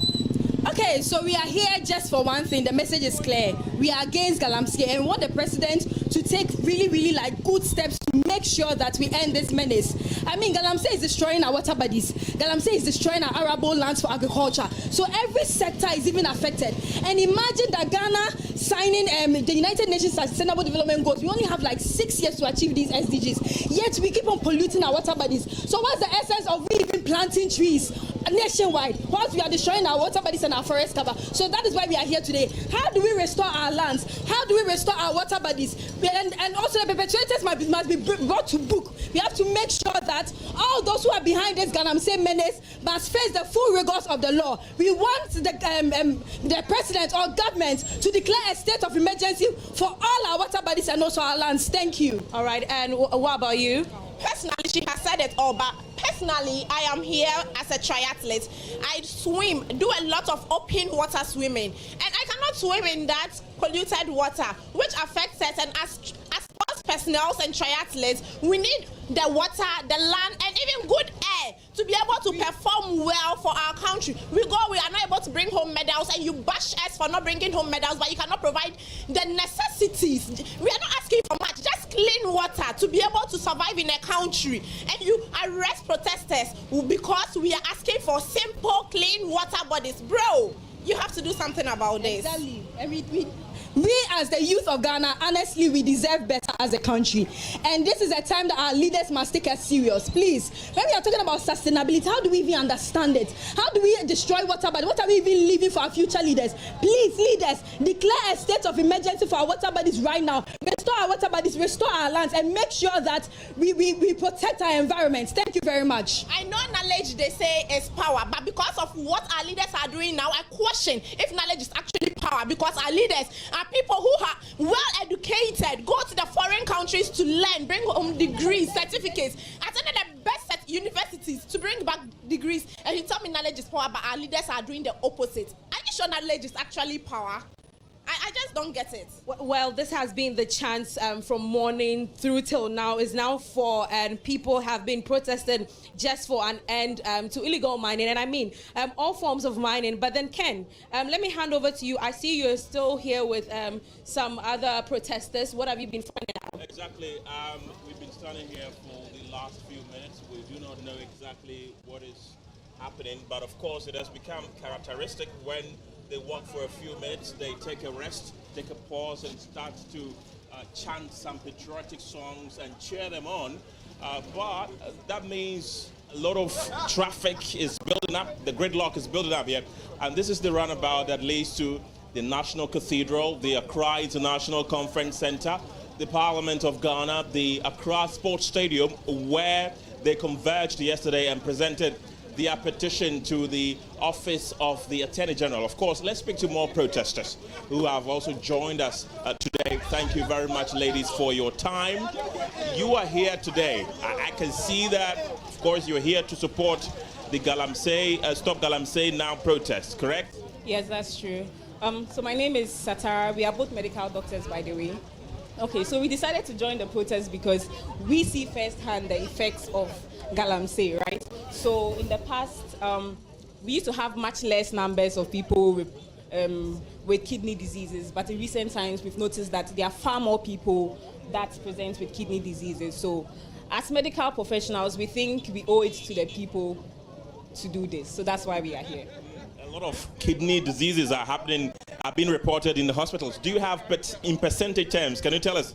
I: Okay, so we are here just for one thing. The message is clear. We are against Galamsey and we want the president to take really good steps to make sure that we end this menace. I mean, Galamsey is destroying our water bodies. Galamsey is destroying our arable lands for agriculture. So every sector is even affected. And imagine that Ghana signing the United Nations Sustainable Development Goals. We only have like 6 years to achieve these SDGs. Yet we keep on polluting our water bodies. So what's the essence of we even planting trees nationwide whilst we are destroying our water bodies and our forest cover? So that is why we are here today. How do we restore our lands? How do we restore our water bodies? And also the perpetrators must be brought to book. We have to make sure that all those who are behind this Galamsey menace must face the full rigors of the law. We want the president or government to declare a state of emergency for all our water bodies and also our lands. Thank you.
J: All right, and what about you? Personally, she has said it all, but personally, I am here as a triathlete. I swim, do a lot of open water swimming, and I cannot swim in that polluted water, which affects us. And as sports personnel and triathletes, we need the water, the land, and even good air to be able to perform well for our country. We are not able to bring home medals, and you bash us for not bringing home medals, but you cannot provide the necessities. We are not asking for much, just clean water to be able to survive in a country. And you arrest protesters because we are asking for simple, clean water bodies. Bro, you have to do something about this.
I: Exactly. We as the youth of Ghana, honestly, we deserve better as a country. And this is a time that our leaders must take us serious. Please, when we are talking about sustainability, how do we even understand it? How do we destroy water bodies? What are we even leaving for our future leaders? Please, leaders, declare a state of emergency for our water bodies right now. Restore our water bodies, restore our lands, and make sure that we protect our environment. Thank you very much.
J: I know knowledge, they say, is power, but because of what our leaders are doing now, I question if knowledge is actually power, because our leaders are people who are well educated, go to the foreign countries to learn, bring home degrees, certificates, attended the best universities to bring back degrees, and you tell me knowledge is power, but our leaders are doing the opposite. Are you sure knowledge is actually power? I just don't get it.
I: Well, this has been the chance from morning through till now. Is now for and people have been protesting just for an end to illegal mining, and I mean all forms of mining. But then Ken, let me hand over to you. I see you're still here with some other protesters. What have you been finding out?
G: Exactly. We've been standing here for the last few minutes. We do not know exactly what is happening, but of course it has become characteristic when they walk for a few minutes, they take a rest, take a pause, and start to chant some patriotic songs and cheer them on. But that means a lot of traffic is building up. The gridlock is building up here. And this is the roundabout that leads to the National Cathedral, the Accra International Conference Center, the Parliament of Ghana, the Accra Sports Stadium, where they converged yesterday and presented their petition to the office of the Attorney General. Of course, let's speak to more protesters who have also joined us today. Thank you very much, ladies, for your time. You are here today. I can see that, of course, you're here to support the Galamsey, Stop Galamsey Now protest, correct?
K: Yes, that's true. So my name is Satara. We are both medical doctors, by the way. Okay, so we decided to join the protest because we see firsthand the effects of Galamsey, right? So in the past, we used to have much less numbers of people with kidney diseases, but in recent times, we've noticed that there are far more people that present with kidney diseases. So as medical professionals, we think we owe it to the people to do this. So that's why we are here.
G: A lot of kidney diseases are being reported in the hospitals. Do you have, in percentage terms, can you tell us?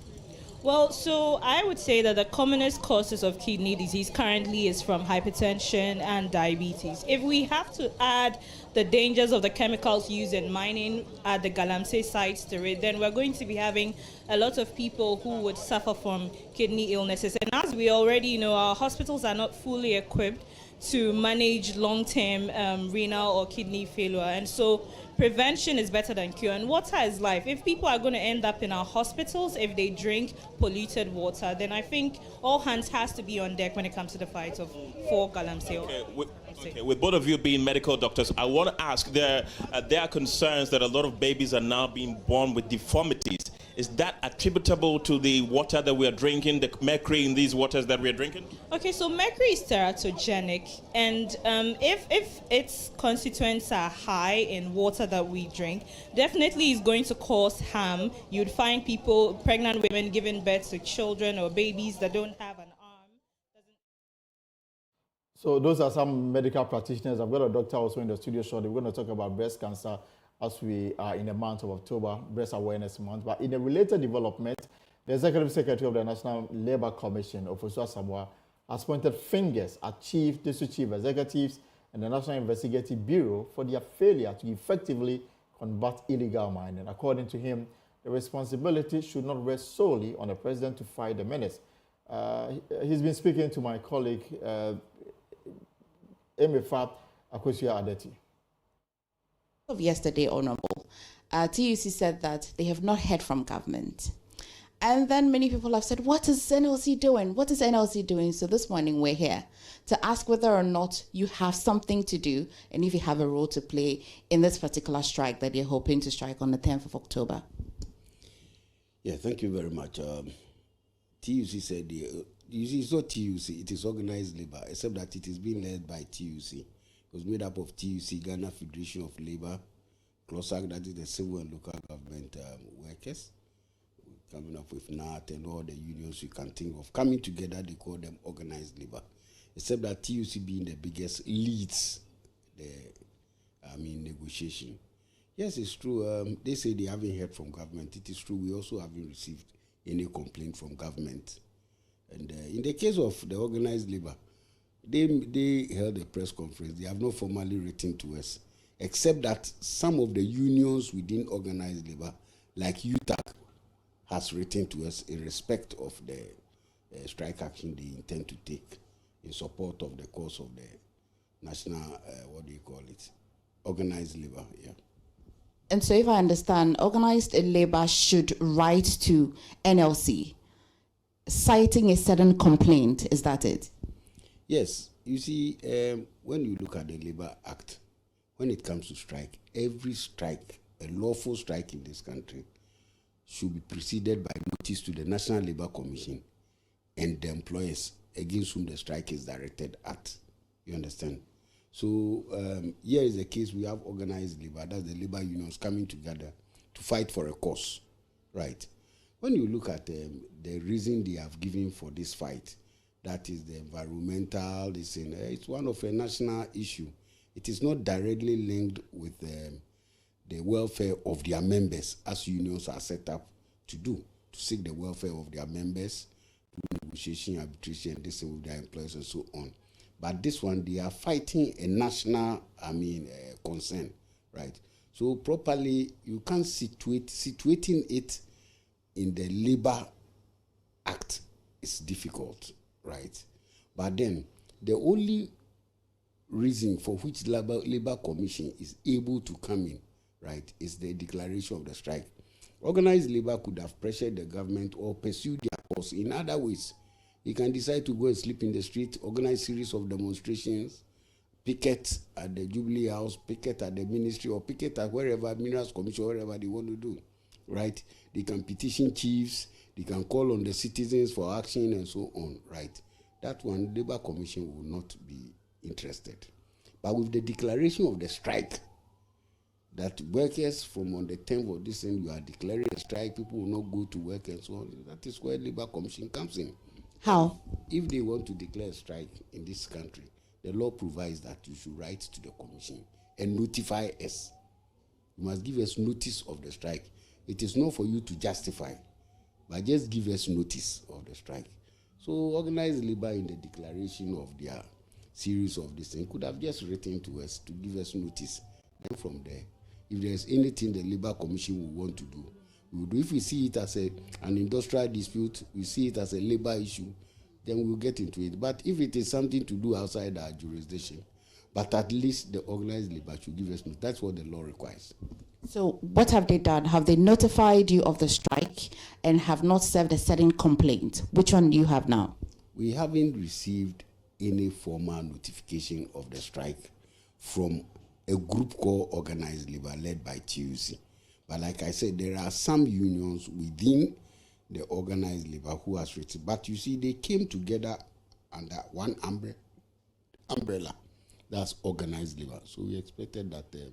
K: Well, so I would say that the commonest causes of kidney disease currently is from hypertension and diabetes. If we have to add the dangers of the chemicals used in mining at the Galamsey sites to it, then we're going to be having a lot of people who would suffer from kidney illnesses. And as we already know, our hospitals are not fully equipped to manage long-term renal or kidney failure. And so prevention is better than cure, and water is life. If people are going to end up in our hospitals if they drink polluted water, then I think all hands has to be on deck when it comes to the fight for Galamsey.
G: Okay, with both of you being medical doctors, I want to ask, there are concerns that a lot of babies are now being born with deformities. Is that attributable to the water that we are drinking, the mercury in these waters that we are drinking?
K: Okay, so mercury is teratogenic, and if its constituents are high in water that we drink, definitely is going to cause harm. You'd find people, pregnant women, giving birth to children or babies that don't have an arm.
A: So those are some medical practitioners. I've got a doctor also in the studio shortly. We're going to talk about breast cancer as we are in the month of October, Breast Awareness Month. But in a related development, the Executive Secretary of the National Labour Commission, Officer Samoa, has pointed fingers at chief, district chief executives and the National Investigative Bureau for their failure to effectively combat illegal mining. According to him, the responsibility should not rest solely on the president to fight the menace. He's been speaking to my colleague, Emefa Akosia Adeti.
L: Of yesterday, Honorable, TUC said that they have not heard from government. And then many people have said, what is NLC doing? What is NLC doing? So this morning we're here to ask whether or not you have something to do and if you have a role to play in this particular strike that you're hoping to strike on the 10th of October.
M: Yeah, thank you very much. TUC said, it's not TUC, it is organized labor, except that it is being led by TUC. It was made up of TUC, Ghana Federation of Labour, CLOSAC, that is the civil and local government workers, coming up with NAT and all the unions you can think of. Coming together, they call them organized labor. Except that TUC being the biggest leads the negotiation. Yes, it's true. They say they haven't heard from government. It is true. We also haven't received any complaint from government. And in the case of the organized labor, they held a press conference. They have not formally written to us, except that some of the unions within organized labor, like UTAC, has written to us in respect of the strike action they intend to take in support of the cause of the national, organized labor, yeah.
L: And so if I understand, organized labor should write to NLC, citing a certain complaint, is that it?
M: Yes. You see, when you look at the Labour Act, when it comes to strike, every strike, a lawful strike in this country, should be preceded by notice to the National Labour Commission and the employers against whom the strike is directed at. You understand? So here is the case. We have organized labor, that's the labor unions coming together to fight for a cause, right? When you look at the reason they have given for this fight, that is the environmental, it's one of a national issue. It is not directly linked with the welfare of their members, as unions are set up to do, to seek the welfare of their members, negotiation, arbitration, this with their employers and so on. But this one, they are fighting a national, concern, right? So properly, you can't situating it in the Labour Act is difficult, right? But then, the only reason for which Labour Commission is able to come in, right, is the declaration of the strike. Organized labor could have pressured the government or pursued their cause in other ways. You can decide to go and sleep in the street, organize series of demonstrations, picket at the Jubilee House, picket at the ministry, or picket at wherever, Minerals Commission, wherever they want to do, right? They can petition chiefs, they can call on the citizens for action and so on, right? That one, Labour Commission will not be interested. But with the declaration of the strike, that workers from on the 10th of this end, you are declaring a strike, people will not go to work and so on. That is where Labour Commission comes in.
L: How?
M: If they want to declare a strike in this country, the law provides that you should write to the commission and notify us. You must give us notice of the strike. It is not for you to justify, but just give us notice of the strike. So organized labor in the declaration of their series of this thing could have just written to us to give us notice. Then from there, if there's anything the Labor Commission will want to do, we will do. If we see it as an industrial dispute, we see it as a labor issue, then we'll get into it. But if it is something to do outside our jurisdiction, but at least the organized labor should give us notice. That's what the law requires.
L: So what have they done? Have they notified you of the strike and have not served a certain complaint? Which one do you have now?
M: We haven't received any formal notification of the strike from a group called Organized Labor led by TUC. But like I said, there are some unions within the Organized Labor who has written. But you see, they came together under one umbrella. That's Organized Labor. So we expected that they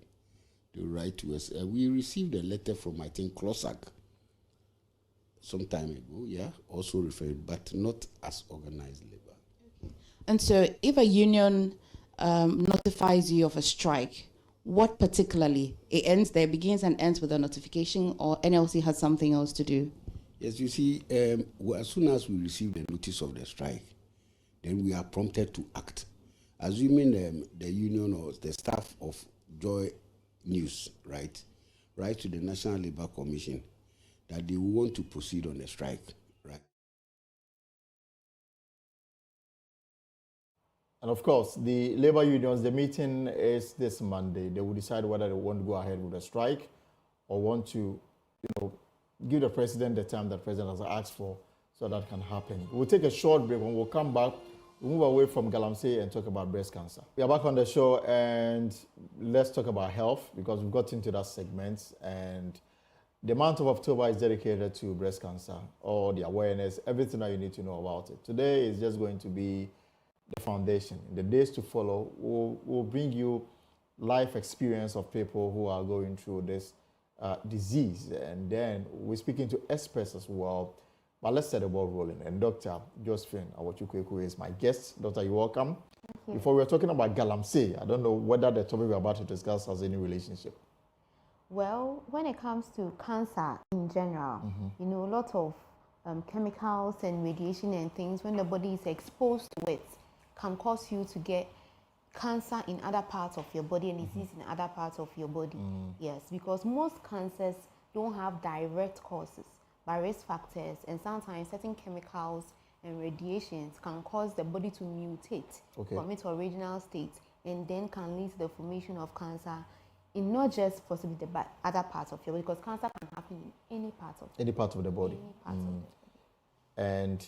M: will write to us. We received a letter from, I think, CLOSAC some time ago, also referred, but not as Organized Labor.
L: And so if a union notifies you of a strike, what particularly? It ends there, begins and ends with a notification, or NLC has something else to do?
M: Yes, you see, as soon as we receive the notice of the strike, then we are prompted to act. Assuming the union or the staff of Joy News, right to the National Labour Commission, that they want to proceed on the strike, right?
A: And of course, the labor unions, the meeting is this Monday. They will decide whether they want to go ahead with a strike or want to, give the president the time that the president has asked for so that can happen. We'll take a short break. When we'll come back, we'll move away from Galamsey and talk about breast cancer. We are back on the show and let's talk about health because we've got into that segment, and the month of October is dedicated to breast cancer, all the awareness, everything that you need to know about it. Today is just going to be the foundation. In the days to follow, we'll bring you life experience of people who are going through this disease, and then we're speaking to experts as well. But let's set the ball rolling. And Dr. Josephine Awachukweku is my guest. Doctor, you're welcome.
N: Thank you.
A: Before we were talking about Galamsey, I don't know whether the topic we're about to discuss has any relationship.
N: Well, when it comes to cancer in general, a lot of chemicals and radiation and things, when the body is exposed to it, can cause you to get cancer in other parts of your body and disease in other parts of your body. Yes, because most cancers don't have direct causes, but risk factors, and sometimes certain chemicals and radiations can cause the body to mutate from its original state, and then can lead to the formation of cancer in not just possibly the other parts of your body, because cancer can happen in any part of
A: the body.
N: Any part of the body.
A: And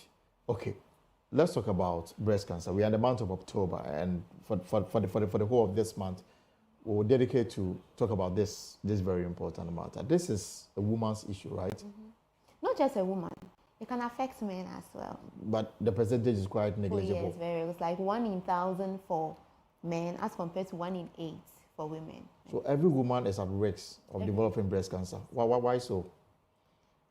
A: let's talk about breast cancer. We are in the month of October, and for the whole of this month, we will dedicate to talk about this very important matter. This is a woman's issue, right?
N: Not just a woman. It can affect men as well.
A: But the percentage is quite negligible.
N: Oh, yes, very. It's like 1 in 1,000 for men as compared to 1 in 8 for women.
A: So every woman is at risk of developing breast cancer. Why so?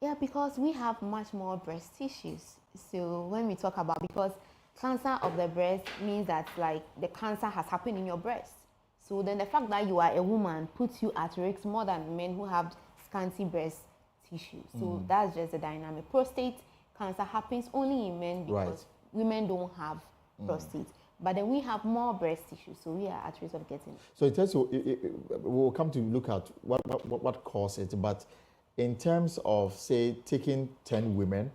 N: Yeah, because we have much more breast tissues. So when we talk about, because cancer of the breast means that like the cancer has happened in your breast. So then the fact that you are a woman puts you at risk more than men who have scanty breast tissue. So that's just the dynamic. Prostate cancer happens only in men because women don't have prostate. But then we have more breast tissue, so we are at risk of getting it.
A: So in terms of, we'll come to look at what causes it, but in terms of, say, taking 10 women,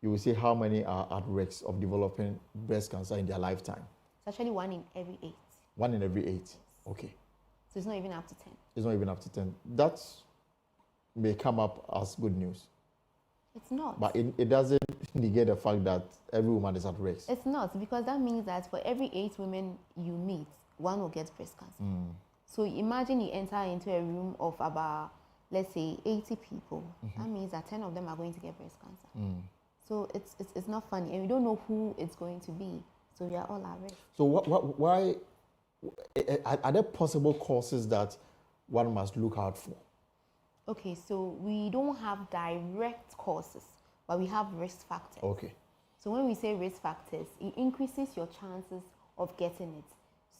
A: you will see how many are at risk of developing breast cancer in their lifetime.
N: It's actually 1 in every 8.
A: 1 in every 8. Okay.
N: So it's not even up to 10.
A: It's not even up to 10. That may come up as good news.
N: It's not.
A: But it doesn't negate the fact that every woman is at risk.
N: It's not, because that means that for every 8 women you meet, 1 will get breast cancer. So imagine you enter into a room of about, let's say, 80 people. That means that 10 of them are going to get breast cancer. So it's not funny, and we don't know who it's going to be. So we are all at risk.
A: So why are there possible causes that one must look out for?
N: Okay, so we don't have direct causes, but we have risk factors.
A: Okay.
N: So when we say risk factors, it increases your chances of getting it.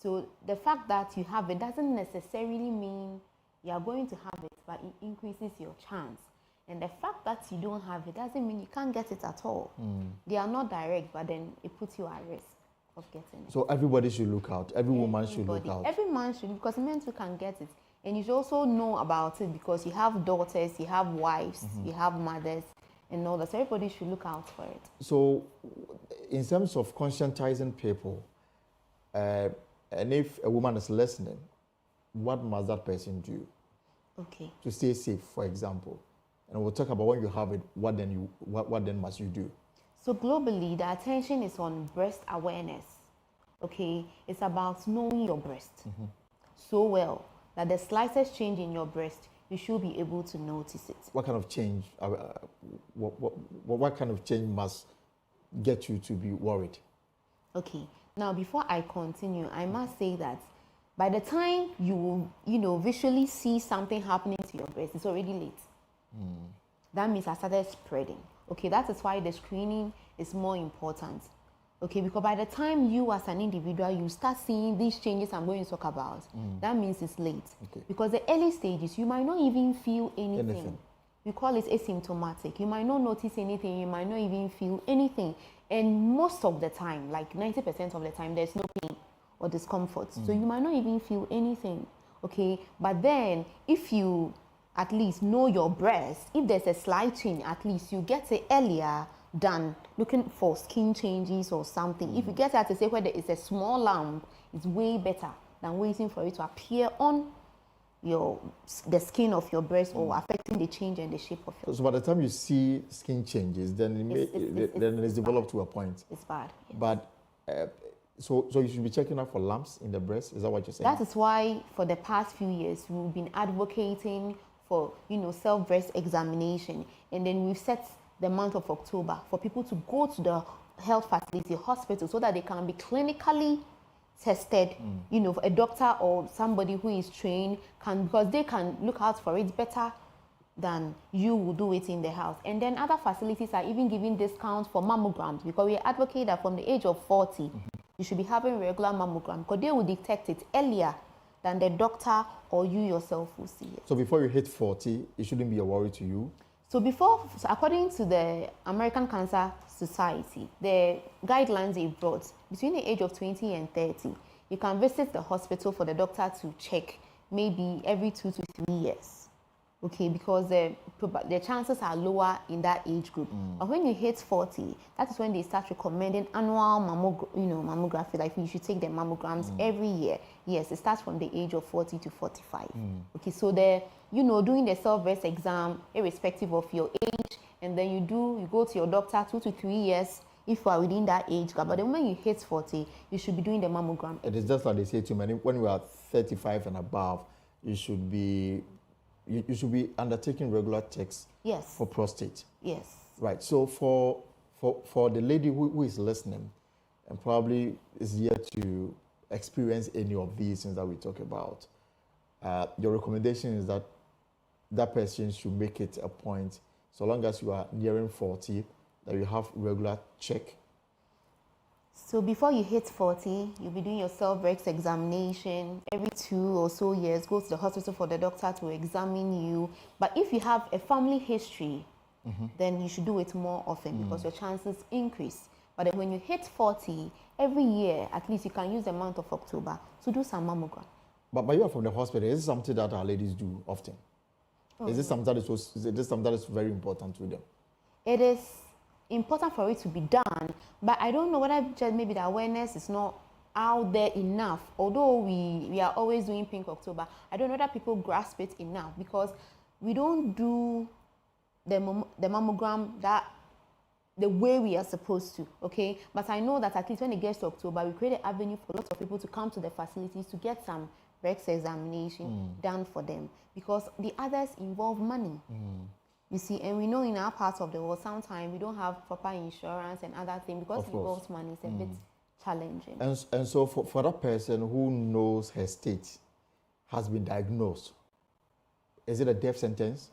N: So the fact that you have it doesn't necessarily mean you are going to have it, but it increases your chance. And the fact that you don't have it doesn't mean you can't get it at all. They are not direct, but then it puts you at risk of getting it.
A: So everybody should look out. Every woman should look
N: Everybody.
A: out.
N: Every man should, because men too can get it. And you should also know about it because you have daughters, you have wives, you have mothers, and all that. So everybody should look out for it.
A: So, in terms of conscientizing people, and if a woman is listening, what must that person do?
N: Okay.
A: To stay safe, for example. And we'll talk about when you have it, what then must you do?
N: So globally, the attention is on breast awareness. Okay, it's about knowing your breast so well that the slightest change in your breast, you should be able to notice it.
A: What kind of change? What kind of change must get you to be worried?
N: Okay. Now, before I continue, I must say that by the time you visually see something happening to your breast, it's already late. That means I started spreading. Okay, that is why the screening is more important. Okay, because by the time you as an individual, you start seeing these changes I'm going to talk about, that means it's late. Okay. Because the early stages, you might not even feel anything. We call it asymptomatic. You might not notice anything, you might not even feel anything. And most of the time, like 90% of the time, there's no pain or discomfort. So you might not even feel anything. Okay, but then if you at least know your breast, if there's a slight change, at least you get it earlier than looking for skin changes or something. If you get it to say where there is a small lump, it's way better than waiting for it to appear on the skin of your breast or affecting the change and the shape of your.
A: So by the time you see skin changes, then it's developed to a point.
N: It's bad. Yes.
A: But so you should be checking out for lumps in the breast. Is that what you're saying?
N: That is why for the past few years we've been advocating for self-breast examination, and then we've set the month of October for people to go to the health facility, hospital, so that they can be clinically tested. A doctor or somebody who is trained because they can look out for it better than you will do it in the house. And then other facilities are even giving discounts for mammograms, because we advocate that from the age of 40 you should be having regular mammogram, because they will detect it earlier than the doctor or you yourself will see it.
A: So before you hit 40, it shouldn't be a worry to you?
N: So according to the American Cancer Society, the guidelines they brought, between the age of 20 and 30, you can visit the hospital for the doctor to check maybe every 2 to 3 years. Okay, because the chances are lower in that age group. But when you hit 40, that is when they start recommending annual mammography. Like you should take the mammograms every year. Yes, it starts from the age of 40 to 45. Okay, so doing the self-breast exam, irrespective of your age, and then you go to your doctor 2 to 3 years if you are within that age gap. But then when you hit 40, you should be doing the mammogram.
A: It is just like they say to many, when you are 35 and above, you should be undertaking regular checks.
N: Yes.
A: For prostate.
N: Yes.
A: Right. So for the lady who is listening and probably is yet to experience any of these things that we talk about, your recommendation is that that person should make it a point, so long as you are nearing 40, that you have regular check.
N: So before you hit 40, you'll be doing your self-breast examination every 2 or so years. Go to the hospital for the doctor to examine you. But if you have a family history, then you should do it more often because your chances increase. But then when you hit 40, every year, at least you can use the month of October to do some mammogram.
A: But you are from the hospital. Is this something that our ladies do often? Is this something that is very important to them?
N: It is important for it to be done, but I don't know whether just maybe the awareness is not out there enough. Although we are always doing Pink October, I don't know whether people grasp it enough, because we don't do the mammogram the way we are supposed to. Okay, but I know that at least when it gets to October, we create an avenue for lots of people to come to the facilities to get some breast examination done for them, because the others involve money. You see, and we know in our parts of the world, sometimes we don't have proper insurance and other things, because it involves money. It's a bit challenging.
A: And so for that person who knows her state, has been diagnosed, is it a death sentence?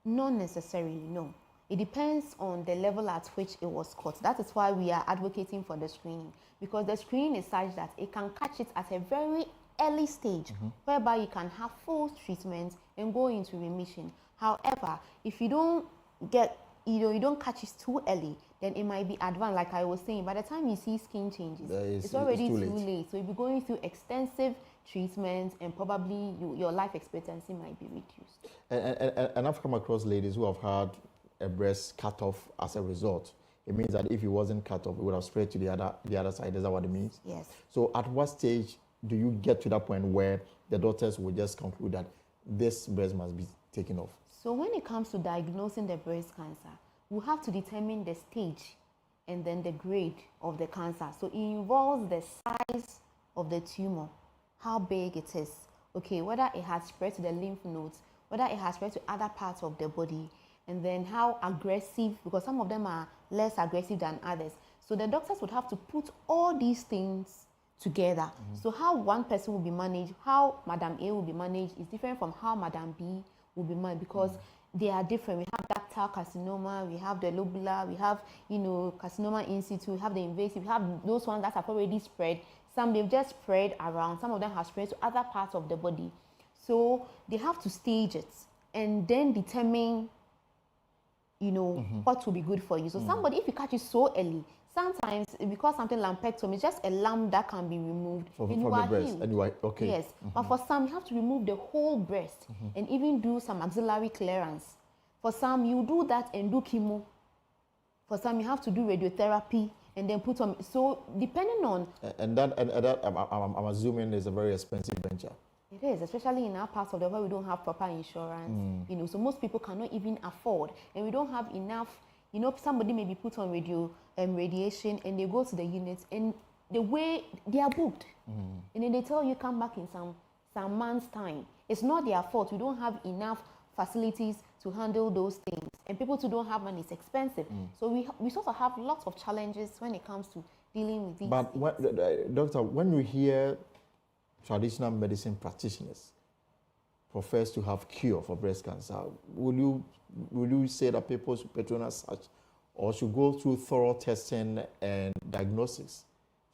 N: Not necessarily, no. It depends on the level at which it was caught. That is why we are advocating for the screening, because the screening is such that it can catch it at a very early stage, whereby you can have full treatment and go into remission. However, if you don't get, you don't catch it too early, then it might be advanced. Like I was saying, by the time you see skin changes, it's already too late. So you'll be going through extensive treatment, and probably your life expectancy might be reduced.
A: And I've come across ladies who have had a breast cut off as a result. It means that if it wasn't cut off, it would have spread to the other side. Is that what it means?
N: Yes.
A: So at what stage do you get to that point where the doctors will just conclude that this breast must be taken off?
N: So when it comes to diagnosing the breast cancer, we have to determine the stage and then the grade of the cancer. So it involves the size of the tumor, how big it is, okay, whether it has spread to the lymph nodes, whether it has spread to other parts of the body, and then how aggressive, because some of them are less aggressive than others. So the doctors would have to put all these things together. So how one person will be managed, how Madam A will be managed is different from how Madam B will be managed, because they are different. We have ductal carcinoma, we have the lobular, we have, carcinoma in situ, we have the invasive, we have those ones that have already spread. Some they've just spread around, some of them have spread to other parts of the body. So they have to stage it and then determine what will be good for you. So somebody, if you catch it so early, sometimes because something lumpectomy is just a lump that can be removed
A: from
N: and you
A: the
N: are
A: breast.
N: healed.
A: And you are okay.
N: Yes, but for some you have to remove the whole breast and even do some axillary clearance. For some you do that and do chemo. For some you have to do radiotherapy and then put on. So depending on
A: and that I'm assuming is a very expensive venture.
N: It is, especially in our parts of the world, we don't have proper insurance. So most people cannot even afford, and we don't have enough. Somebody may be put on radiation, and they go to the unit, and the way they are booked, and then they tell you come back in some months' time. It's not their fault. We don't have enough facilities to handle those things, and people who don't have money, it's expensive. So we sort of have lots of challenges when it comes to dealing with these.
A: But doctor, when you hear traditional medicine practitioners profess to have cure for breast cancer, will you say that people should patronize such, or should go through thorough testing and diagnosis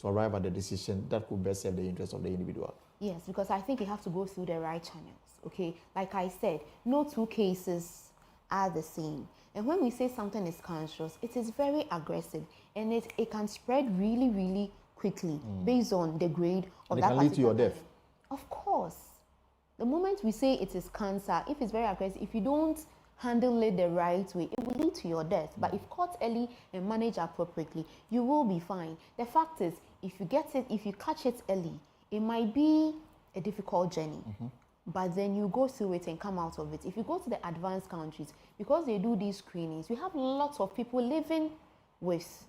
A: to arrive at the decision that could best serve the interests of the individual?
N: Yes, because I think you have to go through the right channels. Okay, like I said, no two cases are the same. And when we say something is cancerous, it is very aggressive, and it can spread really, really quickly based on the grade of that.
A: And it can lead to your death.
N: Of course. The moment we say it is cancer, if it's very aggressive, if you don't handle it the right way, it will lead to your death. But if caught early and managed appropriately, you will be fine. The fact is, if you catch it early, it might be a difficult journey. But then you go through it and come out of it. If you go to the advanced countries, because they do these screenings, we have lots of people living with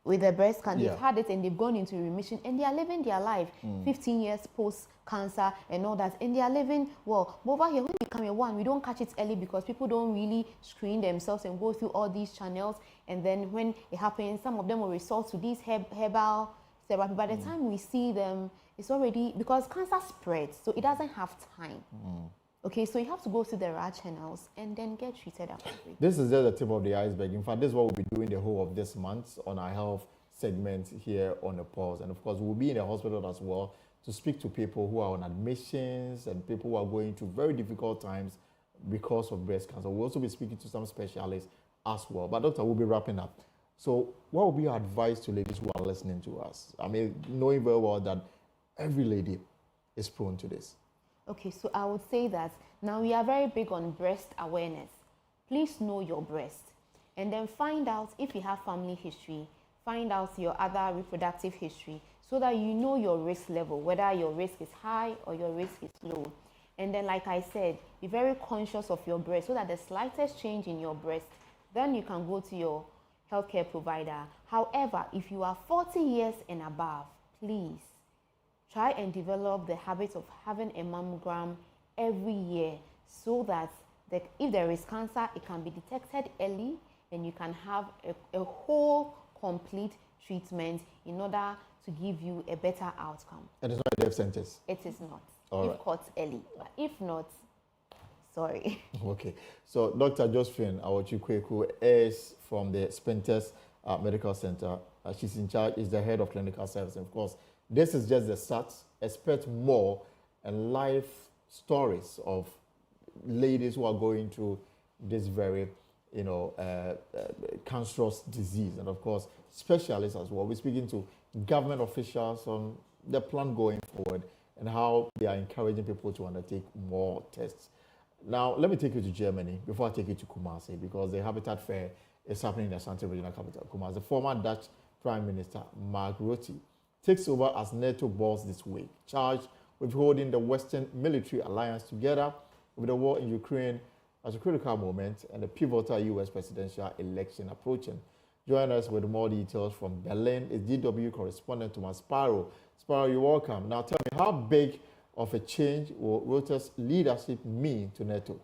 N: the breast cancer. They've had it and they've gone into remission, and they are living their life 15 years post-cancer and all that, and they are living well. But over here, when we come here, we don't catch it early because people don't really screen themselves and go through all these channels, and then when it happens, some of them will resort to these herbal therapy. By the time we see them, it's already, because cancer spreads, so it doesn't have time. Okay, so you have to go through the right channels and then get treated appropriately.
A: This is just the tip of the iceberg. In fact, this is what we'll be doing the whole of this month on our health segment here on the Pulse. And of course, we'll be in the hospital as well to speak to people who are on admissions and people who are going through very difficult times because of breast cancer. We'll also be speaking to some specialists as well. But doctor, we'll be wrapping up. So what would be your advice to ladies who are listening to us? I mean, knowing very well that every lady is prone to this.
N: Okay, so I would say that now we are very big on breast awareness. Please know your breast, and then find out if you have family history, find out your other reproductive history, so that you know your risk level, whether your risk is high or your risk is low. And then, like I said, be very conscious of your breast, so that the slightest change in your breast, then you can go to your healthcare provider. However, if you are 40 years and above, please try and develop the habit of having a mammogram every year, so that if there is cancer, it can be detected early and you can have a whole complete treatment in order to give you a better outcome.
A: And it's not a death sentence?
N: It is not.
A: All
N: if
A: right.
N: caught early. But if not, sorry.
A: Okay. So Dr. Josephine Awachikweku is from the Spenters Medical Center. She's in charge, is the head of clinical service. And of course, this is just the start. Expect more and life stories of ladies who are going through this very, cancerous disease. And of course, specialists as well. We're speaking to government officials on the plan going forward and how they are encouraging people to undertake more tests. Now, let me take you to Germany before I take you to Kumasi, because the Habitat Fair is happening in the Ashanti regional capital, Kumasi. The former Dutch Prime Minister, Mark Rutte, takes over as NATO boss this week, charged with holding the Western military alliance together with the war in Ukraine as a critical moment and a pivotal U.S. presidential election approaching. Join us with more details from Berlin is DW correspondent Thomas Sparrow. Sparrow, you're welcome. Now tell me, how big of a change will Rutte's leadership mean to NATO?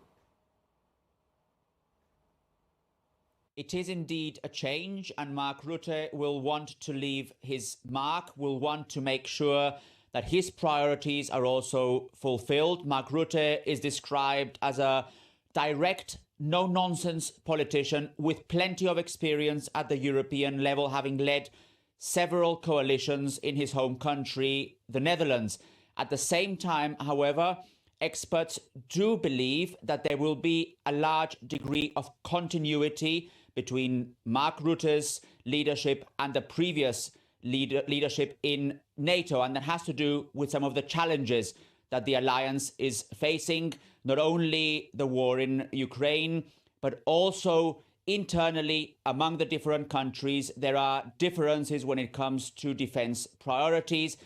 O: It is indeed a change, and Mark Rutte will want to leave his mark, will want to make sure that his priorities are also fulfilled. Mark Rutte is described as a direct, no-nonsense politician with plenty of experience at the European level, having led several coalitions in his home country, the Netherlands. At the same time, however, experts do believe that there will be a large degree of continuity between Mark Rutte's leadership and the previous leadership in NATO. And that has to do with some of the challenges that the alliance is facing, not only the war in Ukraine, but also internally among the different countries. There are differences when it comes to defense priorities.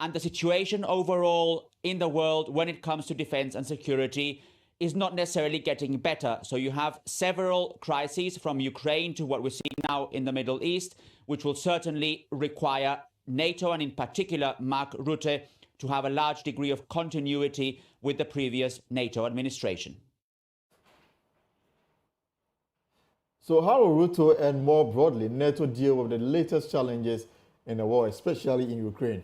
O: And the situation overall in the world when it comes to defense and security is not necessarily getting better. So you have several crises, from Ukraine to what we're seeing now in the Middle East, which will certainly require NATO, and in particular Mark Rutte, to have a large degree of continuity with the previous NATO administration.
A: So how will Rutte and more broadly NATO deal with the latest challenges in the war, especially in Ukraine?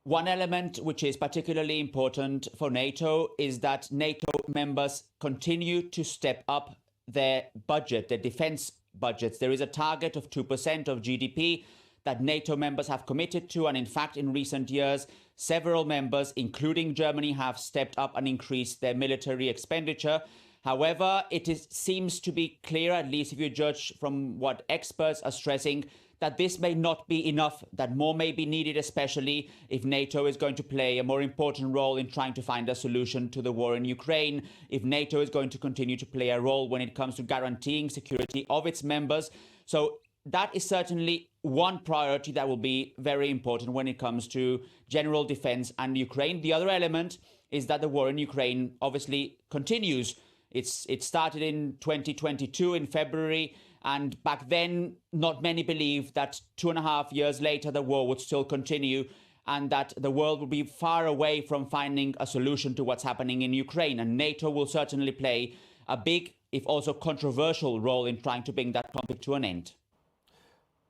O: One element which is particularly important for NATO is that NATO members continue to step up their budget, their defense budgets. There is a target of 2% of GDP that NATO members have committed to. And in fact, in recent years, several members, including Germany, have stepped up and increased their military expenditure. However, seems to be clear, at least if you judge from what experts are stressing, that this may not be enough, that more may be needed, especially if NATO is going to play a more important role in trying to find a solution to the war in Ukraine, if NATO is going to continue to play a role when it comes to guaranteeing security of its members. So that is certainly one priority that will be very important when it comes to general defense and Ukraine. The other element is that the war in Ukraine obviously continues. It started in 2022 in February, and back then not many believed that 2.5 years later the war would still continue and that the world will be far away from finding a solution to what's happening in Ukraine. And NATO will certainly play a big, if also controversial, role in trying to bring that conflict to an end.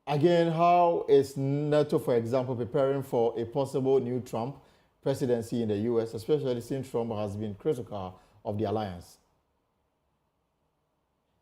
A: Again, how is NATO, for example, preparing for a possible new Trump presidency in the US, especially since Trump has been critical of the alliance?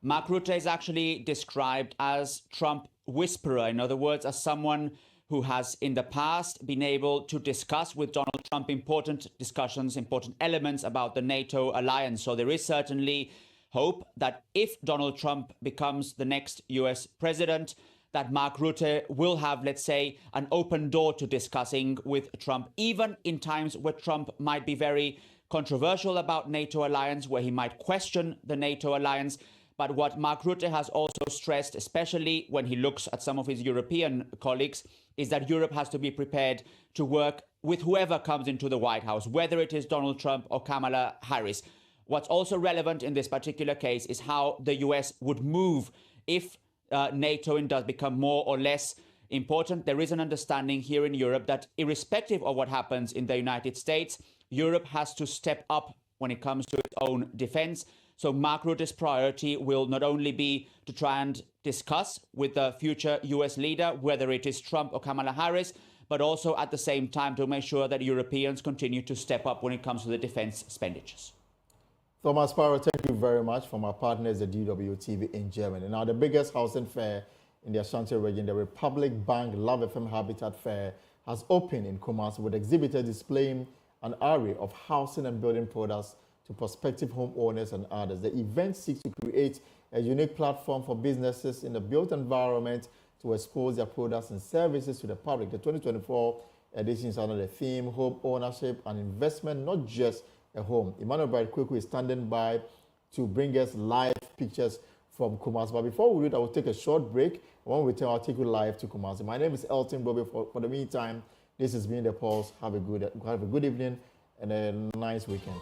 O: Mark Rutte is actually described as Trump whisperer. In other words, as someone who has in the past been able to discuss with Donald Trump important discussions, important elements about the NATO alliance. So there is certainly hope that if Donald Trump becomes the next US president, that Mark Rutte will have, let's say, an open door to discussing with Trump, even in times where Trump might be very controversial about NATO alliance, where he might question the NATO alliance. But what Mark Rutte has also stressed, especially when he looks at some of his European colleagues, is that Europe has to be prepared to work with whoever comes into the White House, whether it is Donald Trump or Kamala Harris. What's also relevant in this particular case is how the US would move if NATO does become more or less important. There is an understanding here in Europe that irrespective of what happens in the United States, Europe has to step up when it comes to its own defense. So Mark Rutte's priority will not only be to try and discuss with the future US leader, whether it is Trump or Kamala Harris, but also at the same time to make sure that Europeans continue to step up when it comes to the defense expenditures.
A: Thomas Sparrow, thank you very much from our partners at DWTV in Germany. Now, the biggest housing fair in the Ashanti region, the Republic Bank Love FM Habitat Fair, has opened in Kumasi with exhibitors displaying an array of housing and building products to prospective homeowners and others. The event seeks to create a unique platform for businesses in the built environment to expose their products and services to the public. The 2024 edition is under the theme Home Ownership and Investment, Not Just a Home. Emmanuel Bright Kweku is standing by to bring us live pictures from Kumasi. But before we do it, I will take a short break. When we return, I'll take you live to Kumasi. My name is Elton Bobe. For the meantime, this has been The Pulse. Have a good evening and a nice weekend.